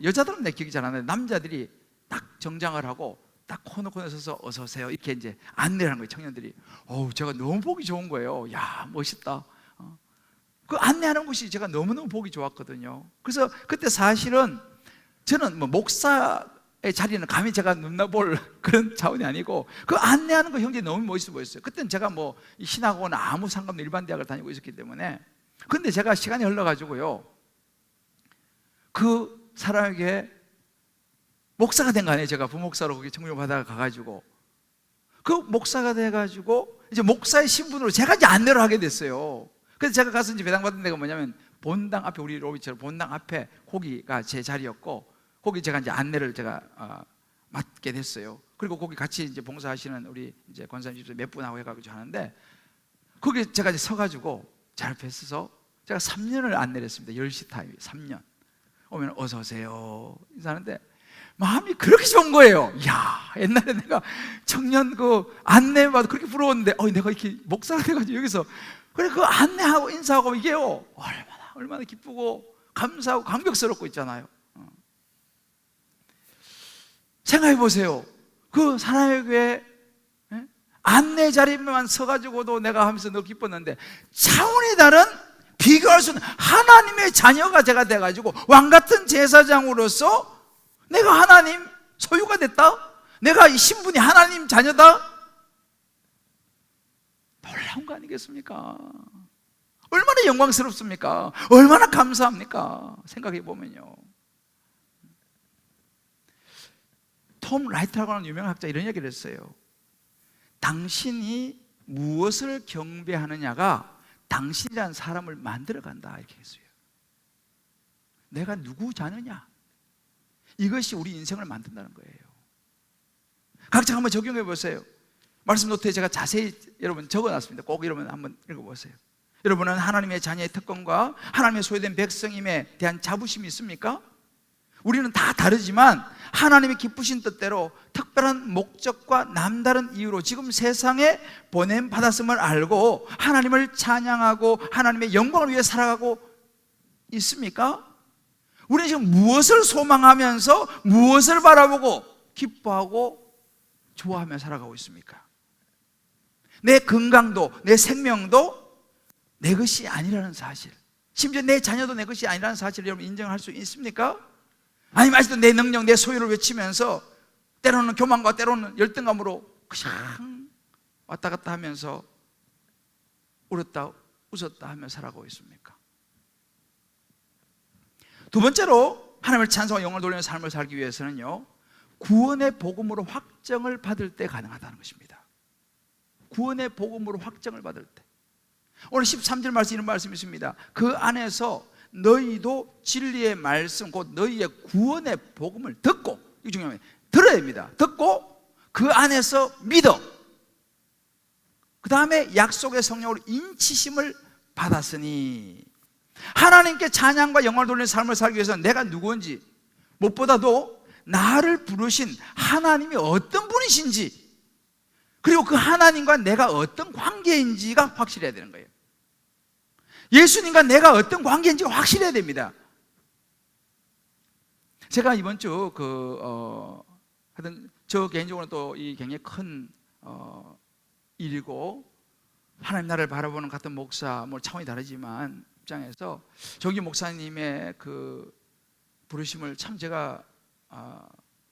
여자들은 내 기억이 잘 안 나는데 남자들이 딱 정장을 하고 딱 코너에 서서 어서 오세요 이렇게 이제 안내를 하는 거예요. 청년들이. 제가 너무 보기 좋은 거예요. 야, 멋있다. 그 안내하는 것이 제가 너무너무 보기 좋았거든요. 그래서 그때 사실은 저는 뭐 목사의 자리는 감히 제가 눈나볼 그런 차원이 아니고 그 안내하는 거 형제 너무 멋있어 보였어요. 그때는 제가 뭐 신학원 아무 상관없는 일반 대학을 다니고 있었기 때문에. 근데 제가 시간이 흘러가지고요 그 사람에게 목사가 된 거 아니에요. 제가 부목사로 거기 청중 받아가 가가지고 그 목사가 돼가지고 이제 목사의 신분으로 제가 이제 안내를 하게 됐어요. 그래서 제가 가서 이제 배당받은 데가 뭐냐면 본당 앞에, 우리 로비처럼 본당 앞에 거기가 제 자리였고 거기 제가 이제 안내를 제가 맡게 됐어요. 그리고 거기 같이 이제 봉사하시는 우리 이제 권사님 집사 몇 분하고 해가지고 하는데 거기 제가 이제 서가지고 제 앞에 서서 제가 3년을 안내를 했습니다. 10시 타임 3년 오면 어서 오세요 인사하는데 마음이 그렇게 좋은 거예요. 이야, 옛날에 내가 청년 그 안내받아 그렇게 부러웠는데 내가 이렇게 목사가 돼가지고 여기서 그래 그 안내하고 인사하고 이게요 얼마나 기쁘고 감사하고 감격스럽고 있잖아요. 생각해 보세요. 그 사랑의 교회 안내 자리만 서가지고도 내가 하면서 너무 기뻤는데 차원이 다른 비교할 수 없는 하나님의 자녀가 제가 돼가지고 왕같은 제사장으로서 내가 하나님 소유가 됐다? 내가 이 신분이 하나님 자녀다? 놀라운 거 아니겠습니까? 얼마나 영광스럽습니까? 얼마나 감사합니까? 생각해 보면요. 톰 라이트라고 하는 유명한 학자 이런 얘기를 했어요. 당신이 무엇을 경배하느냐가 당신이라는 사람을 만들어간다 이렇게 했어요. 내가 누구 자녀냐? 이것이 우리 인생을 만든다는 거예요. 각자 한번 적용해 보세요. 말씀 노트에 제가 자세히 여러분 적어놨습니다. 꼭 여러분 한번 읽어보세요. 여러분은 하나님의 자녀의 특권과 하나님의 소유된 백성임에 대한 자부심이 있습니까? 우리는 다 다르지만 하나님의 기쁘신 뜻대로 특별한 목적과 남다른 이유로 지금 세상에 보냄받았음을 알고 하나님을 찬양하고 하나님의 영광을 위해 살아가고 있습니까? 우리는 지금 무엇을 소망하면서 무엇을 바라보고 기뻐하고 좋아하며 살아가고 있습니까? 내 건강도 내 생명도 내 것이 아니라는 사실, 심지어 내 자녀도 내 것이 아니라는 사실을 여러분 인정할 수 있습니까? 아니면 아직도 내 능력, 내 소유를 외치면서 때로는 교만과 때로는 열등감으로 그냥 왔다 갔다 하면서 울었다 웃었다 하며 살아가고 있습니까? 두 번째로 하나님을 찬송하고 영광을 돌리는 삶을 살기 위해서는요 구원의 복음으로 확정을 받을 때 가능하다는 것입니다. 구원의 복음으로 확정을 받을 때. 오늘 13절 말씀 이런 말씀이 있습니다. 그 안에서 너희도 진리의 말씀 곧 너희의 구원의 복음을 듣고, 이거 중요합니다. 들어야 됩니다. 듣고 그 안에서 믿어. 그 다음에 약속의 성령으로 인치심을 받았으니, 하나님께 찬양과 영광을 돌리는 삶을 살기 위해서 내가 누구인지, 무엇보다도 나를 부르신 하나님이 어떤 분이신지, 그리고 그 하나님과 내가 어떤 관계인지가 확실해야 되는 거예요. 예수님과 내가 어떤 관계인지가 확실해야 됩니다. 제가 이번 주 하여튼 저 개인적으로 또 이 굉장히 큰 일이고, 하나님 나라를 바라보는 같은 목사, 뭐 차원이 다르지만 입장에서 정기 목사님의 그 부르심을 참 제가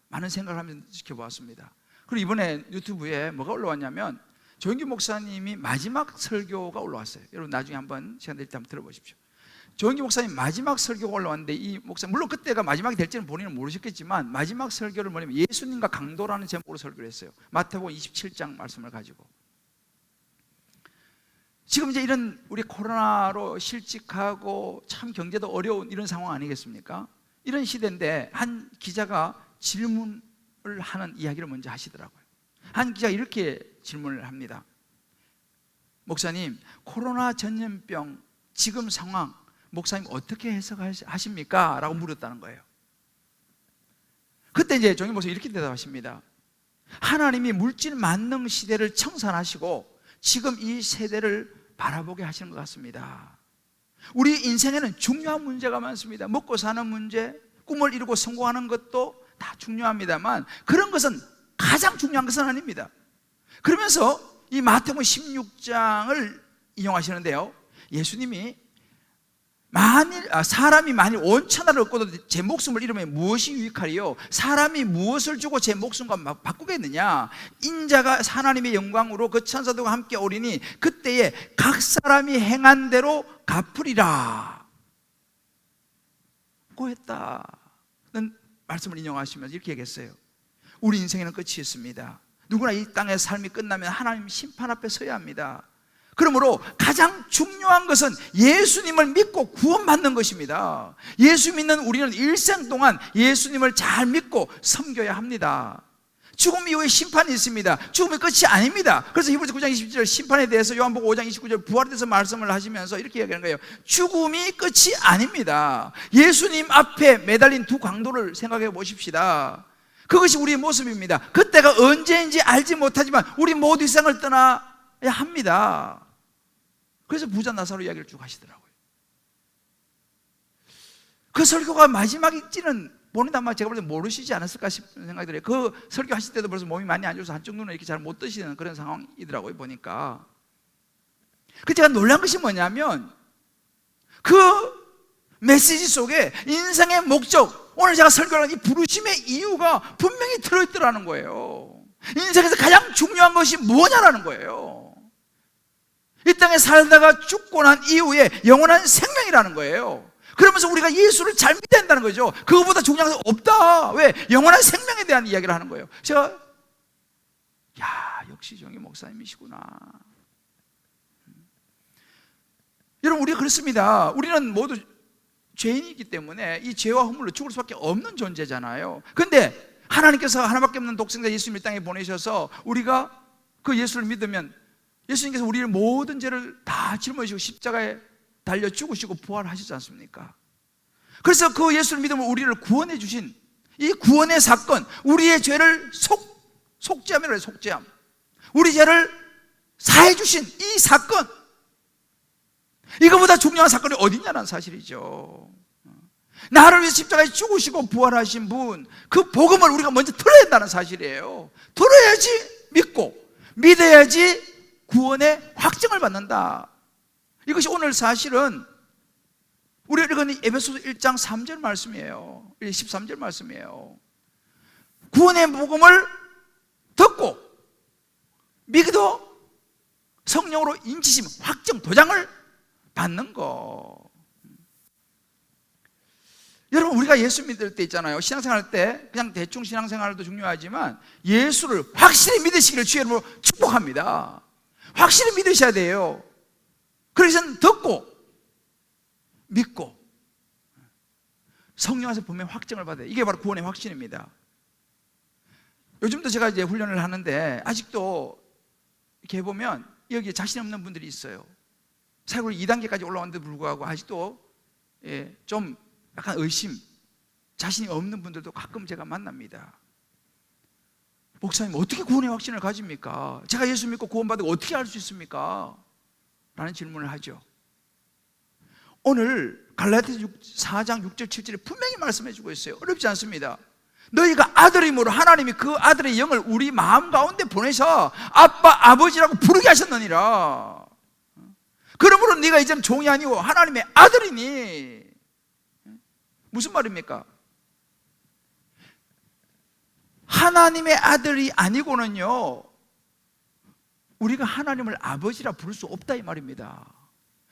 많은 생각을 하면서 지켜보았습니다. 그리고 이번에 유튜브에 뭐가 올라왔냐면 조영기 목사님이 마지막 설교가 올라왔어요. 여러분 나중에 한번 시간 될 때 한번 들어보십시오. 조영기 목사님 마지막 설교가 올라왔는데, 이 목사 물론 그때가 마지막이 될지는 본인은 모르셨겠지만 마지막 설교를 뭐냐면 예수님과 강도라는 제목으로 설교를 했어요. 마태복음 27장 말씀을 가지고. 지금 이제 이런 우리 코로나로 실직하고 참 경제도 어려운 이런 상황 아니겠습니까? 이런 시대인데 한 기자가 질문을 하는 이야기를 먼저 하시더라고요. 한 기자가 이렇게 질문을 합니다. 목사님, 코로나 전염병 지금 상황 목사님 어떻게 해석하십니까? 라고 물었다는 거예요. 그때 이제 정인 목사님 이렇게 대답하십니다. 하나님이 물질 만능 시대를 청산하시고 지금 이 세대를 바라보게 하시는 것 같습니다. 우리 인생에는 중요한 문제가 많습니다. 먹고 사는 문제, 꿈을 이루고 성공하는 것도 다 중요합니다만 그런 것은 가장 중요한 것은 아닙니다. 그러면서 이 마태복음 16장을 인용하시는데요, 예수님이 사람이 만일 온 천하를 얻고도 제 목숨을 잃으면 무엇이 유익하리요? 사람이 무엇을 주고 제 목숨과 바꾸겠느냐? 인자가 하나님의 영광으로 그 천사들과 함께 오리니 그때에 각 사람이 행한 대로 갚으리라 고 했다는 말씀을 인용하시면서 이렇게 얘기했어요. 우리 인생에는 끝이 있습니다. 누구나 이 땅의 삶이 끝나면 하나님 심판 앞에 서야 합니다. 그러므로 가장 중요한 것은 예수님을 믿고 구원받는 것입니다. 예수 믿는 우리는 일생 동안 예수님을 잘 믿고 섬겨야 합니다. 죽음 이후에 심판이 있습니다. 죽음이 끝이 아닙니다. 그래서 히브리서 9장 20절 심판에 대해서 요한복음 5장 29절 부활에 대해서 말씀을 하시면서 이렇게 얘기하는 거예요. 죽음이 끝이 아닙니다. 예수님 앞에 매달린 두 강도를 생각해 보십시다. 그것이 우리의 모습입니다. 그때가 언제인지 알지 못하지만 우리 모두 이 세상을 떠나야 합니다. 그래서 부자 나사로 이야기를 쭉 하시더라고요. 그 설교가 마지막일지는 본인도 아마 제가 볼 때 모르시지 않았을까 싶은 생각이 들어요. 그 설교 하실 때도 벌써 몸이 많이 안 좋아서 한쪽 눈을 이렇게 잘 못 뜨시는 그런 상황이더라고요, 보니까. 그 제가 놀란 것이 뭐냐면 그 메시지 속에 인생의 목적, 오늘 제가 설교하는 이 부르심의 이유가 분명히 들어있더라는 거예요. 인생에서 가장 중요한 것이 뭐냐라는 거예요. 이 땅에 살다가 죽고 난 이후에 영원한 생명이라는 거예요. 그러면서 우리가 예수를 잘 믿어야 한다는 거죠. 그거보다 중요한 것은 없다. 왜? 영원한 생명에 대한 이야기를 하는 거예요. 제가 역시 정희 목사님이시구나. 여러분, 우리가 그렇습니다. 우리는 모두 죄인이기 때문에 이 죄와 허물로 죽을 수밖에 없는 존재잖아요. 그런데 하나님께서 하나밖에 없는 독생자 예수님을 땅에 보내셔서 우리가 그 예수를 믿으면 예수님께서 우리의 모든 죄를 다 짊어지시고 십자가에 달려 죽으시고 부활하시지 않습니까? 그래서 그 예수를 믿으면 우리를 구원해 주신 이 구원의 사건, 우리의 죄를 속죄함이라고 해요. 속죄함. 우리 죄를 사해 주신 이 사건, 이거보다 중요한 사건이 어딨냐는 사실이죠. 나를 위해서 십자가에 죽으시고 부활하신 분, 그 복음을 우리가 먼저 들어야 한다는 사실이에요. 들어야지 믿고, 믿어야지 구원의 확증을 받는다. 이것이 오늘 사실은 우리가 읽은 에베소서 1장 3절 말씀이에요. 13절 말씀이에요. 구원의 복음을 듣고 믿어 성령으로 인치심, 확증, 도장을 받는 거. 여러분, 우리가 예수 믿을 때 있잖아요. 신앙생활 할 때 그냥 대충 신앙생활도 중요하지만 예수를 확실히 믿으시기를 주의 이름으로 축복합니다. 확실히 믿으셔야 돼요. 그래서 듣고 믿고 성령 안에서 보면 확증을 받아요. 이게 바로 구원의 확신입니다. 요즘도 제가 이제 훈련을 하는데 아직도 이렇게 해보면 여기 자신 없는 분들이 있어요. 사역을 2단계까지 올라왔는데도 불구하고 아직도 좀 약간 의심, 자신이 없는 분들도 가끔 제가 만납니다. 목사님, 어떻게 구원의 확신을 가집니까? 제가 예수 믿고 구원받고 어떻게 알 수 있습니까? 라는 질문을 하죠. 오늘 갈라디아서 4장 6절 7절에 분명히 말씀해 주고 있어요. 어렵지 않습니다. 너희가 아들임으로 하나님이 그 아들의 영을 우리 마음 가운데 보내서 아빠, 아버지라고 부르게 하셨느니라. 그러므로 네가 이제는 종이 아니고 하나님의 아들이니. 무슨 말입니까? 하나님의 아들이 아니고는요, 우리가 하나님을 아버지라 부를 수 없다 이 말입니다.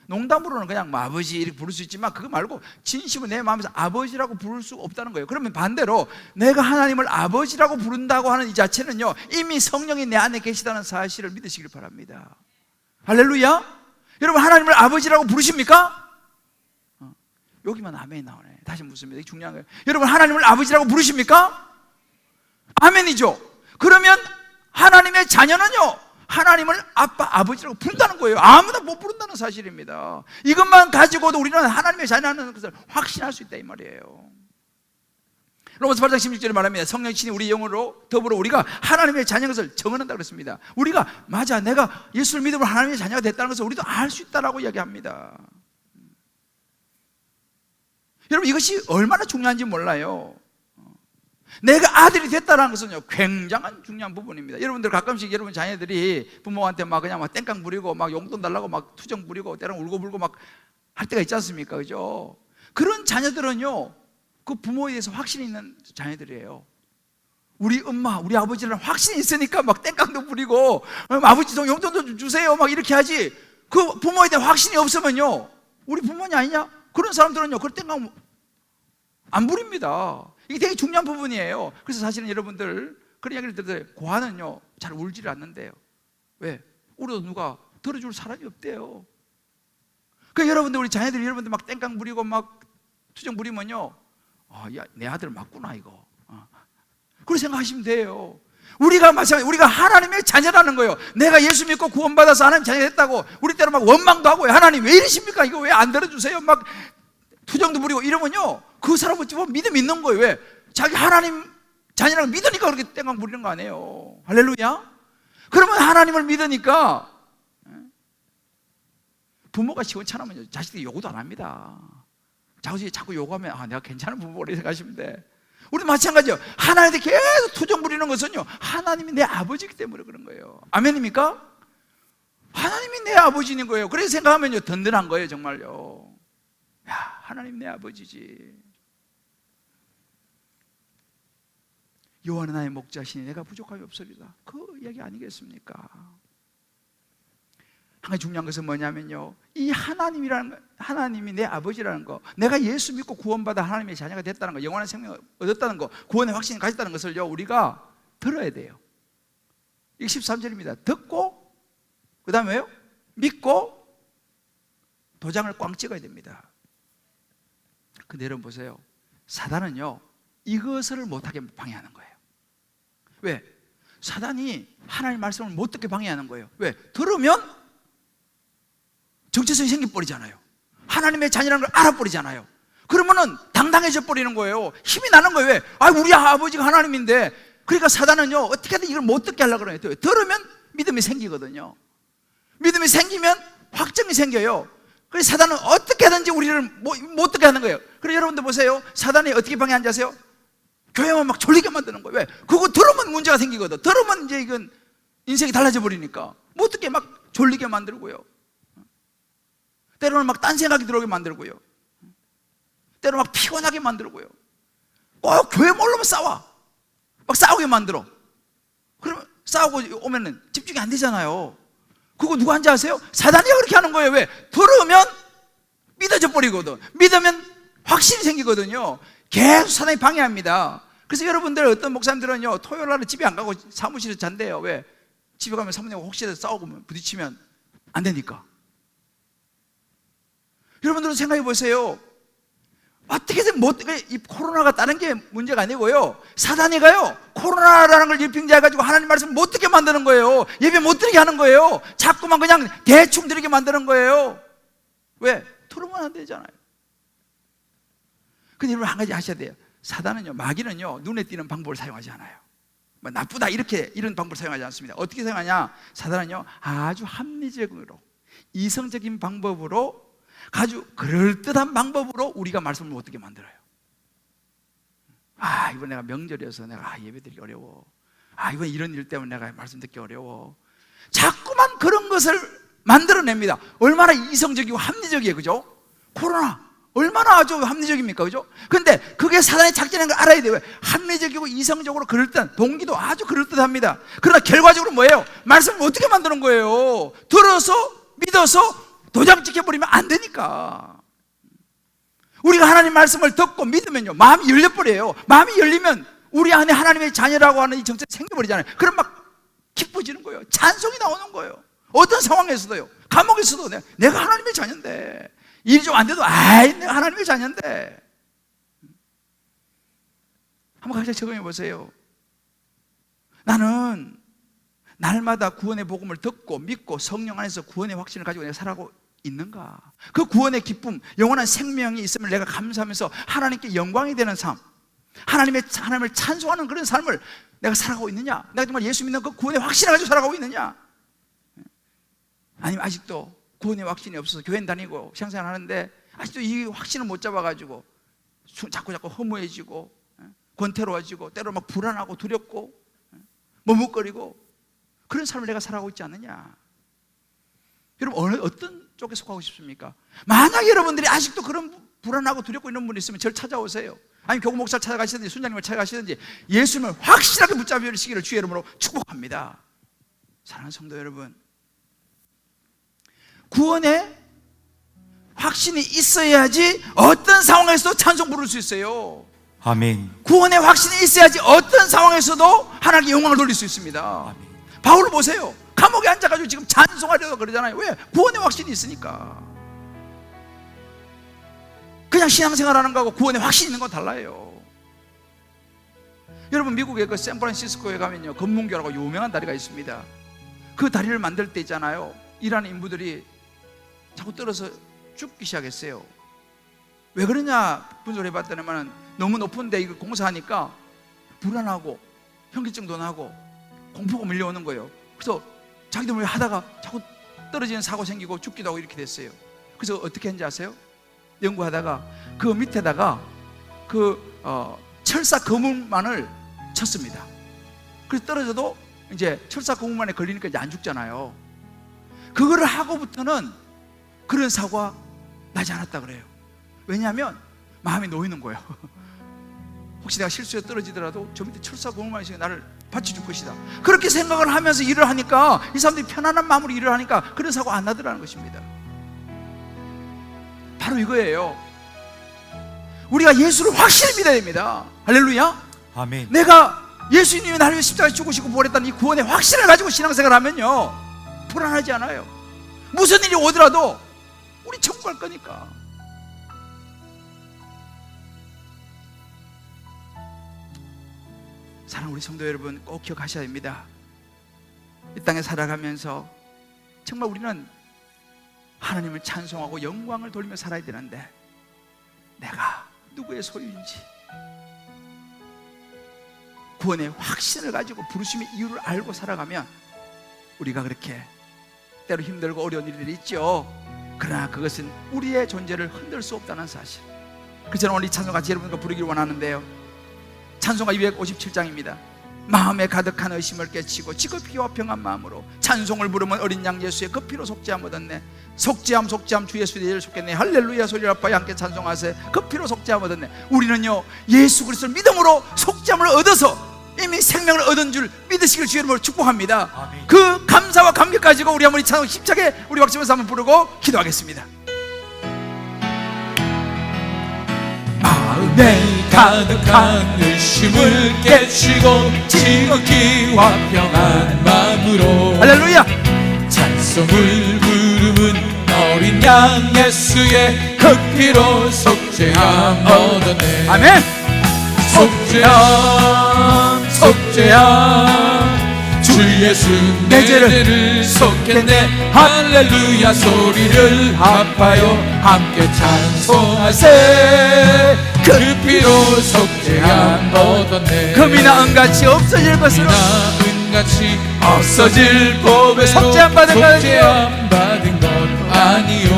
농담으로는 그냥 뭐 아버지 이렇게 부를 수 있지만 그거 말고 진심으로 내 마음에서 아버지라고 부를 수 없다는 거예요. 그러면 반대로 내가 하나님을 아버지라고 부른다고 하는 이 자체는요, 이미 성령이 내 안에 계시다는 사실을 믿으시길 바랍니다. 할렐루야. 여러분, 하나님을 아버지라고 부르십니까? 여기만 아멘이 나오네. 다시 묻습니다. 이게 중요한 거예요. 여러분, 하나님을 아버지라고 부르십니까? 아멘이죠. 그러면 하나님의 자녀는요, 하나님을 아빠, 아버지라고 부른다는 거예요. 아무나 못 부른다는 사실입니다. 이것만 가지고도 우리는 하나님의 자녀라는 것을 확신할 수 있다 이 말이에요. 로마서 8장 16절에 말합니다. 성령이 친히 우리 영으로 더불어 우리가 하나님의 자녀인 것을 정언한다 그랬습니다. 우리가 맞아, 내가 예수를 믿으면 하나님의 자녀가 됐다는 것을 우리도 알 수 있다라고 이야기합니다. 여러분, 이것이 얼마나 중요한지 몰라요. 내가 아들이 됐다는 것은요, 굉장한 중요한 부분입니다. 여러분들 가끔씩 여러분 자녀들이 부모한테 막 그냥 막 땡깡 부리고 막 용돈 달라고 막 투정 부리고 때랑 울고 불고 막 할 때가 있지 않습니까? 그죠? 그런 자녀들은요, 그 부모에 대해서 확신이 있는 자녀들이에요. 우리 엄마, 우리 아버지는 확신이 있으니까 막 땡깡도 부리고 아버지 용돈도 좀 주세요 막 이렇게 하지, 그 부모에 대한 확신이 없으면요, 우리 부모님 아니냐? 그런 사람들은요, 그 땡깡 안 부립니다. 이게 되게 중요한 부분이에요. 그래서 사실은 여러분들 그런 이야기를 들을 때 고아는요, 잘 울지를 않는데요. 왜? 울어도 누가 들어줄 사람이 없대요. 그러니까 여러분들, 우리 자녀들이 여러분들 막 땡깡 부리고 막 투정 부리면요, 야, 내 아들 맞구나 이거. 그렇게 생각하시면 돼요. 우리가 마찬가지, 우리가 하나님의 자녀라는 거예요. 내가 예수 믿고 구원받아서 하나님 자녀 됐다고 우리 때로 막 원망도 하고, 하나님 왜 이러십니까? 이거 왜 안 들어주세요? 막 투정도 부리고 이러면요, 그 사람은 믿음 있는 거예요. 왜? 자기 하나님 자녀라고 믿으니까 그렇게 땡깡 부리는 거 아니에요. 할렐루야. 그러면 하나님을 믿으니까 부모가 시원찮으면 자식들이 요구도 안 합니다. 자식이 자꾸 요구하면 내가 괜찮은 부모라 생각하시면 돼. 우리도 마찬가지예요. 하나님한테 계속 투정 부리는 것은요, 하나님이 내 아버지이기 때문에 그런 거예요. 아멘입니까? 하나님이 내 아버지인 거예요. 그래서 생각하면요, 든든한 거예요. 정말요. 야, 하나님 내 아버지지. 여호와는 나의 목자시니 내가 부족함이 없으리라. 그 이야기 아니겠습니까? 한 가지 중요한 것은 뭐냐면요, 이 하나님이라는 거, 하나님이 내 아버지라는 거, 내가 예수 믿고 구원받아 하나님의 자녀가 됐다는 거, 영원한 생명을 얻었다는 거, 구원의 확신을 가졌다는 것을요, 우리가 들어야 돼요. 13절입니다. 듣고, 그 다음에요, 믿고, 도장을 꽝 찍어야 됩니다. 근데 여러분 보세요. 사단은요, 이것을 못하게 방해하는 거예요. 왜? 사단이 하나님의 말씀을 못 듣게 방해하는 거예요. 왜? 들으면 정체성이 생겨버리잖아요. 하나님의 자녀라는 걸 알아버리잖아요. 그러면은 당당해져 버리는 거예요. 힘이 나는 거예요. 왜? 우리 아버지가 하나님인데. 그러니까 사단은요, 어떻게든 이걸 못 듣게 하려고 그래요. 들으면 믿음이 생기거든요. 믿음이 생기면 확정이 생겨요. 그래서 사단은 어떻게든지 우리를 못 듣게 하는 거예요. 그래서 여러분들 보세요. 사단이 어떻게 방해하는지 아세요? 교회만 막 졸리게 만드는 거예요. 왜? 그거 들으면 문제가 생기거든. 들으면 이제 이건 인생이 달라져 버리니까 못 듣게 막 졸리게 만들고요. 때로는 막 딴 생각이 들어오게 만들고요. 때로는 막 피곤하게 만들고요. 꼭 교회 몰르면 막 싸우게 만들어. 그러면 싸우고 오면은 집중이 안 되잖아요. 그거 누가 한지 아세요? 사단이 그렇게 하는 거예요. 왜? 들으면 믿어져 버리거든. 믿으면 확신이 생기거든요. 계속 사단이 방해합니다. 그래서 여러분들 어떤 목사님들은요, 토요일 날은 집에 안 가고 사무실에서 잔대요. 왜? 집에 가면 사모님하고 혹시라도 싸우고 부딪히면 안 되니까. 여러분들은 생각해 보세요. 어떻게든 이 코로나가 다른 게 문제가 아니고요, 사단이가요 코로나라는 걸 일핑자해가지고 하나님 말씀을 못 듣게 만드는 거예요. 예배 못 드리게 하는 거예요. 자꾸만 그냥 대충 드리게 만드는 거예요. 왜? 들으면 안 되잖아요. 근데 여러분 한 가지 아셔야 돼요. 사단은요, 마귀는요, 눈에 띄는 방법을 사용하지 않아요. 뭐 나쁘다 이런 방법을 사용하지 않습니다. 어떻게 사용하냐? 사단은요 아주 합리적으로, 이성적인 방법으로, 아주 그럴듯한 방법으로 우리가 말씀을 못 듣게 만들어요. 아, 이번 내가 명절이어서 내가 예배 드리기 어려워. 아, 이번 이런 일 때문에 내가 말씀 듣기 어려워. 자꾸만 그런 것을 만들어냅니다. 얼마나 이성적이고 합리적이에요, 그죠? 코로나 얼마나 아주 합리적입니까, 그죠? 근데 그게 사단의 작전인 걸 알아야 돼요. 합리적이고 이성적으로 그럴듯한, 동기도 아주 그럴듯합니다. 그러나 결과적으로 뭐예요? 말씀을 어떻게 만드는 거예요? 들어서 믿어서 도장 찍혀버리면 안 되니까. 우리가 하나님 말씀을 듣고 믿으면요, 마음이 열려버려요. 마음이 열리면 우리 안에 하나님의 자녀라고 하는 이 정체가 생겨버리잖아요. 그럼 막 기뻐지는 거예요. 찬송이 나오는 거예요. 어떤 상황에서도요. 감옥에서도 내가 하나님의 자녀인데, 일이 좀 안 돼도 내가 하나님의 자녀인데. 한번 각자 적용해 보세요. 나는 날마다 구원의 복음을 듣고 믿고 성령 안에서 구원의 확신을 가지고 내가 살아가고 있는가? 그 구원의 기쁨, 영원한 생명이 있음을 내가 감사하면서 하나님께 영광이 되는 삶, 하나님을 찬송하는 그런 삶을 내가 살아가고 있느냐? 내가 정말 예수 믿는 그 구원의 확신을 가지고 살아가고 있느냐? 아니면 아직도 구원의 확신이 없어서 교회 다니고 신앙생활 하는데 아직도 이 확신을 못 잡아가지고 자꾸 허무해지고 권태로워지고 때로 막 불안하고 두렵고 머뭇거리고 그런 삶을 내가 살아가고 있지 않느냐? 여러분 어떤 쪽에 속하고 싶습니까? 만약에 여러분들이 아직도 그런 불안하고 두렵고 이런 분이 있으면 저를 찾아오세요. 아니면 교구 목사를 찾아가시든지 순장님을 찾아가시든지 예수님을 확실하게 붙잡으시기를 주의 이름으로 축복합니다. 사랑하는 성도 여러분, 구원에 확신이 있어야지 어떤 상황에서도 찬송 부를 수 있어요. 아멘. 구원의 확신이 있어야지 어떤 상황에서도 하나님께 영광을 돌릴 수 있습니다. 아멘. 바울을 보세요. 감옥에 앉아가지고 지금 찬송하려고 그러잖아요. 왜? 구원의 확신이 있으니까. 그냥 신앙생활하는 거하고 구원의 확신이 있는 건 달라요. 여러분, 미국의 그 샌프란시스코에 가면요, 검문교라고 유명한 다리가 있습니다. 그 다리를 만들 때 있잖아요, 일하는 인부들이 자꾸 떨어서 죽기 시작했어요. 왜 그러냐 분석을 해봤더니만 너무 높은데 이거 공사하니까 불안하고 현기증도 나고 공포가 밀려오는 거예요. 그래서 자기들 하다가 자꾸 떨어지는 사고 생기고 죽기도 하고 이렇게 됐어요. 그래서 어떻게 했는지 아세요? 연구하다가 그 밑에다가 철사 거물만을 쳤습니다. 그래서 떨어져도 이제 철사 거물만에 걸리니까 이제 안 죽잖아요. 그거를 하고부터는 그런 사고가 나지 않았다 그래요. 왜냐하면 마음이 놓이는 거예요. 혹시 내가 실수에 떨어지더라도 저 밑에 철사 거물만 있으면 나를 받쳐줄 것이다, 그렇게 생각을 하면서 일을 하니까 이 사람들이 편안한 마음으로 일을 하니까 그런 사고가 안 나더라는 것입니다. 바로 이거예요. 우리가 예수를 확실히 믿어야 됩니다. 할렐루야. 아멘. 내가 예수님이 나를 위해 십자가에 죽으시고 부활했다는 이 구원의 확신을 가지고 신앙생활을 하면요, 불안하지 않아요. 무슨 일이 오더라도 우리 천국 갈 거니까. 사랑하는 우리 성도 여러분, 꼭 기억하셔야 됩니다. 이 땅에 살아가면서 정말 우리는 하나님을 찬송하고 영광을 돌리며 살아야 되는데, 내가 누구의 소유인지 구원의 확신을 가지고 부르심의 이유를 알고 살아가면 우리가 그렇게 때로 힘들고 어려운 일들이 있죠. 그러나 그것은 우리의 존재를 흔들 수 없다는 사실. 그래서 저는 오늘 이 찬송 같이 여러분과 부르기를 원하는데요, 찬송가 257장입니다. 마음에 가득한 의심을 깨치고 지극히와 평안 마음으로 찬송을 부르면 어린 양 예수의 그 피로 속죄함 얻었네. 속죄함 주 예수의 이름을 속겠네. 할렐루야 소리를 아파야 함께 찬송하세. 그 피로 속죄함 얻었네. 우리는요, 예수 그리스도를 믿음으로 속죄함을 얻어서 이미 생명을 얻은 줄 믿으시길 주의 이름으로 축복합니다. 아멘. 그 감사와 감격 가지고 우리 한번 이 찬송 힘차게 우리 박수면서 한번 부르고 기도하겠습니다. 내 가득한 의심을 깨치고 지극히와 평안 마음으로 할렐루야. 찬송을 부르는 어린 양 예수의 그 피로 속죄함 얻었네. 아멘. 속죄함 속죄함 주 예수 내 죄를 속했네. 할렐루야 소리를 합하여 함께 찬송하세. 그 피로 속죄함 얻었네. 금이나 은같이 없어질 것으로 은같이 없어질 법에 속죄함 받은 것 것 아니요.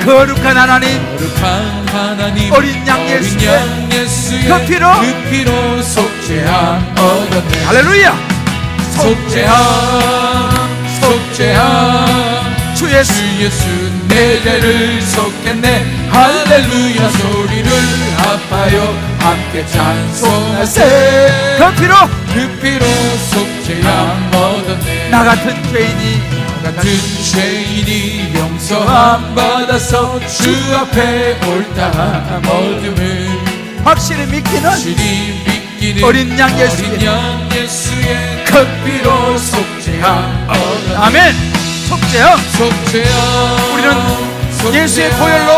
거룩한 하나님, 거룩한 하나님 어린 양 예수의 그 피로 속죄함 얻었네. 할렐루야. 속죄함 속죄함 주 예수 내 죄를 속했네. 할렐루야 소리를 합하여 함께 찬송하세. 그 피로 속죄함 얻었네. 나 같은 죄인이 용서함 받아서 주 앞에 옳다 얻음을 확실히 믿기는 어린 양 예수의 그 피로 속죄함 얻었네. 아멘. 속죄함. 우리는 예수의 보혈로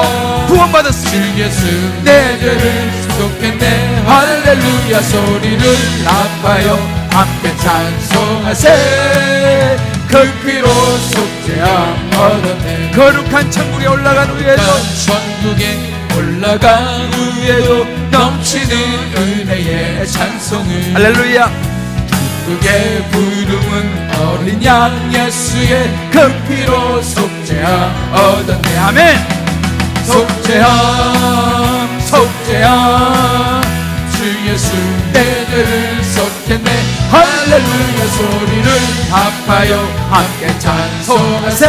구원받았습니다. 주 예수 내 죄를 속했네. 할렐루야 소리를 합하여 함께 찬송하세. 그 피로 속죄함 얻었네. 거룩한 천국에 올라간 후에도 넘치는 은혜의 찬송을 할렐루야. 기쁘게 부르는 어린 양 예수의 그 피로 속죄함 얻었네. 아멘. 속죄함 주 예수 내 죄를 속했네. 할렐루야 소리를 합하여 함께 찬송하세.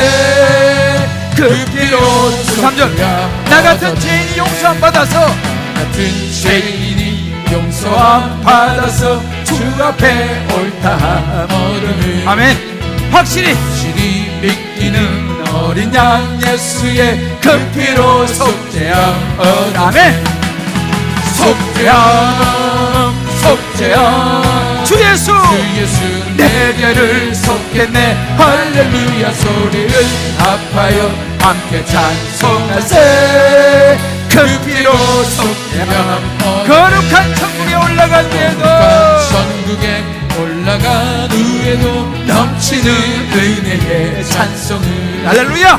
그 피로 3절 나 같은 죄인이 용서함 받아서 주 앞에 옳다 얻음을 아멘. 확실히 믿기는 어린 양 예수의 그 피로 속죄함 얻었네. 아멘. 속죄함 주 예수 내 죄를 속했네. 할렐루야 소리를 합하여 함께 찬송하세. 그 피로 속죄함 거룩한 천국에 올라간 후에도 넘치는 은혜의 찬송을 할렐루야.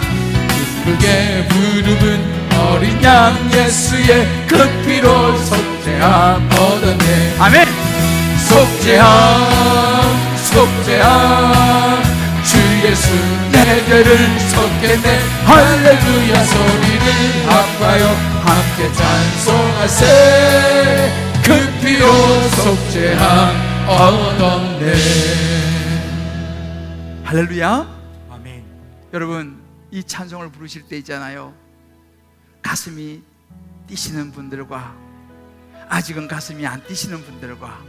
기쁘게 부르는 어린 양 예수의 그 피로 속죄함 얻었네. 아멘. 속죄함 주 예수 내 죄를 속했네. 할렐루야 소리를 합하여 함께 찬송하세. 그 피로 속죄함 얻었네. 할렐루야. 아멘. 여러분 이 찬송을 부르실 때 있잖아요, 가슴이 뛰시는 분들과 아직은 가슴이 안 뛰시는 분들과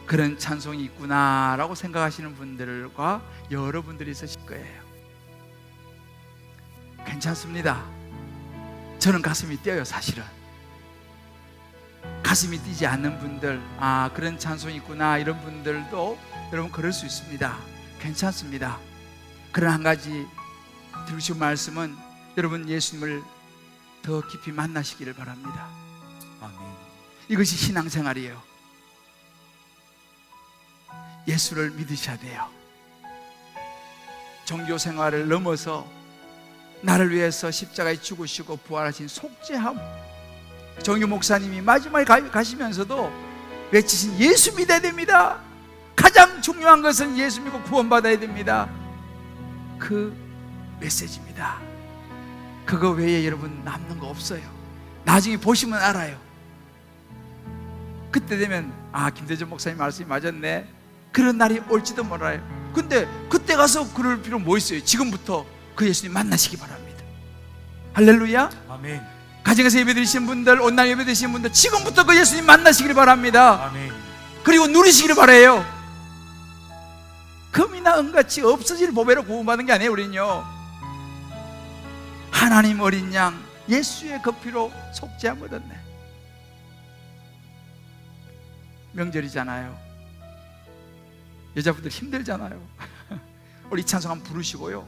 그런 찬송이 있구나라고 생각하시는 분들과 여러분들이 있으실 거예요. 괜찮습니다. 저는 가슴이 뛰어요. 사실은 가슴이 뛰지 않는 분들, 그런 찬송이 있구나 이런 분들도 여러분 그럴 수 있습니다. 괜찮습니다. 그러나 한 가지 들으신 말씀은 여러분 예수님을 더 깊이 만나시기를 바랍니다. 아멘. 이것이 신앙생활이에요. 예수를 믿으셔야 돼요. 종교생활을 넘어서 나를 위해서 십자가에 죽으시고 부활하신 속죄함, 정유 목사님이 마지막에 가시면서도 외치신 예수 믿어야 됩니다. 가장 중요한 것은 예수 믿고 구원받아야 됩니다. 그 메시지입니다. 그거 외에 여러분 남는 거 없어요. 나중에 보시면 알아요. 그때 되면 김대전 목사님 말씀이 맞았네, 그런 날이 올지도 몰라요. 근데 그때 가서 그럴 필요 뭐 있어요? 지금부터 그 예수님 만나시기 바랍니다. 할렐루야. 아멘. 가정에서 예배드리신 분들, 온라인 예배드리신 분들, 지금부터 그 예수님 만나시기를 바랍니다. 아멘. 그리고 누리시기를 바라요. 금이나 은같이 없어질 보배로 구원받은 게 아니에요. 우리는요, 하나님 어린 양 예수의 그 피로 속죄함 얻었네. 명절이잖아요. 여자분들 힘들잖아요. 우리 찬송 한번 부르시고요,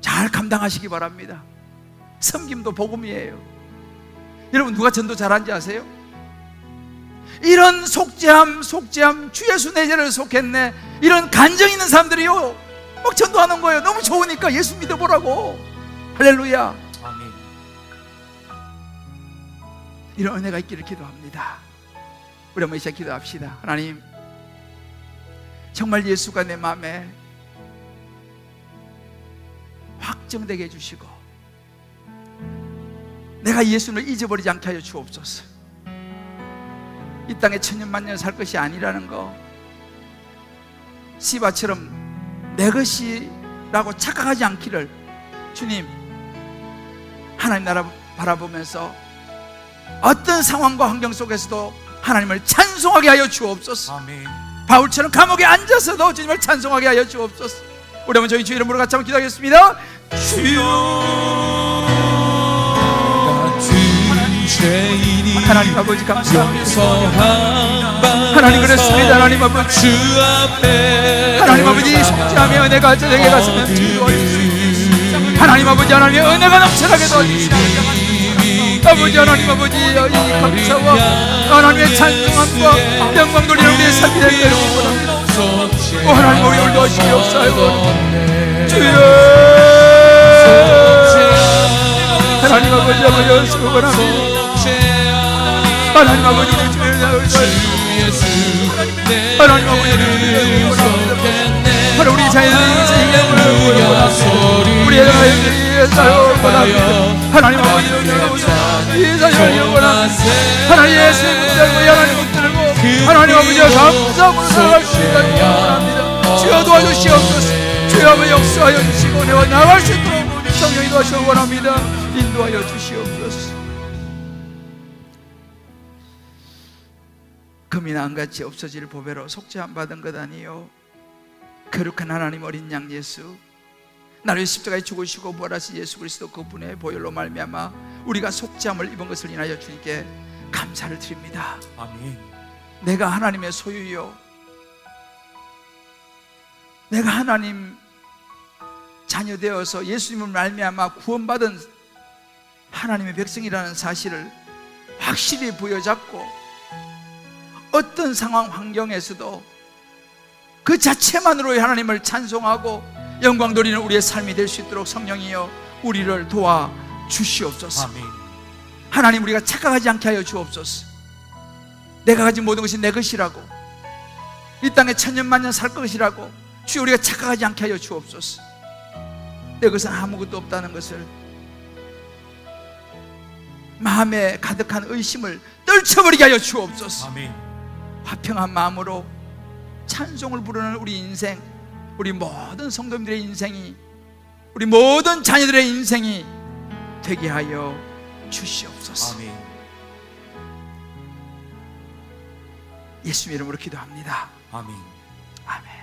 잘 감당하시기 바랍니다. 섬김도 복음이에요. 여러분, 누가 전도 잘하는지 아세요? 이런 속죄함 주 예수 내 죄를 속했네, 이런 간정 있는 사람들이요 막 전도하는 거예요. 너무 좋으니까 예수 믿어보라고. 할렐루야. 아멘. 이런 은혜가 있기를 기도합니다. 우리 한번 이제 기도합시다. 하나님, 정말 예수가 내 마음에 확정되게 해주시고 내가 예수를 잊어버리지 않게 하여 주옵소서. 이 땅에 천년만년 살 것이 아니라는 거, 시바처럼 내 것이라고 착각하지 않기를 주님, 하나님 나라 바라보면서 어떤 상황과 환경 속에서도 하나님을 찬송하게 하여 주옵소서. 아멘. 바울처럼 감옥에 앉아서도 주님을 찬송하게 하여 주옵소서. 우리 한번 저희 주 이름으로 같이 한번 기도하겠습니다. 주여, 하나님 아버지 감사합니다. 하나님 그렇습니다. 하나님 아버지, 주 앞에 하나님 아버지, 속죄함의 은혜가 저에게 갔으면 주여, 하나님 아버지, 하나님의 은혜가 넘쳐나게 도와주시옵소서. 아버지, 하나님 아버지, 이 감사와 하나님의 찬송함과 영광 돌리는 우리의 삶이 되기를 원합니다. 하나님, 우리를 도와주시옵소서. 주여, 하나님 아버지, 아버지 수고합니다. 하나님 아버지, 하나님 아버지, 하나님 우리 자녀들의 인생을 우리의 자녀를 원합니다. 하나님 아버지, 이 자녀를 원합니다. 하나님 예수의 문들고 하나님 문들고 하나님 아버지와 감사함으로 살아갈 수 있도록 원합니다. 주여 도와주시옵소서. 주여 아버지 역사하여 주시고 내가 나갈 수 있도록 성령이 도와주시기 원합니다. 인도하여 주시옵소서. 금이나 안같이 없어질 보배로 속죄함 받은 것 아니요, 거룩한 하나님 어린 양 예수, 나를 십자가에 죽으시고 부활하신 예수 그리스도 그분의 보혈로 말미암아 우리가 속죄함을 입은 것을 인하여 주님께 감사를 드립니다. 아멘. 내가 하나님의 소유요, 내가 하나님 자녀 되어서 예수님을 말미암아 구원받은 하나님의 백성이라는 사실을 확실히 부여잡고 어떤 상황 환경에서도 그 자체만으로 하나님을 찬송하고 영광 돌리는 우리의 삶이 될 수 있도록 성령이여 우리를 도와 주시옵소서. 아멘. 하나님, 우리가 착각하지 않게 하여 주옵소서. 내가 가진 모든 것이 내 것이라고, 이 땅에 천년만년 살 것이라고 주여 우리가 착각하지 않게 하여 주옵소서. 내 것은 아무것도 없다는 것을, 마음에 가득한 의심을 떨쳐버리게 하여 주옵소서. 아멘. 화평한 마음으로 찬송을 부르는 우리 인생, 우리 모든 성도님들의 인생이, 우리 모든 자녀들의 인생이 되게 하여 주시옵소서. 아멘. 예수님 이름으로 기도합니다. 아멘. 아멘.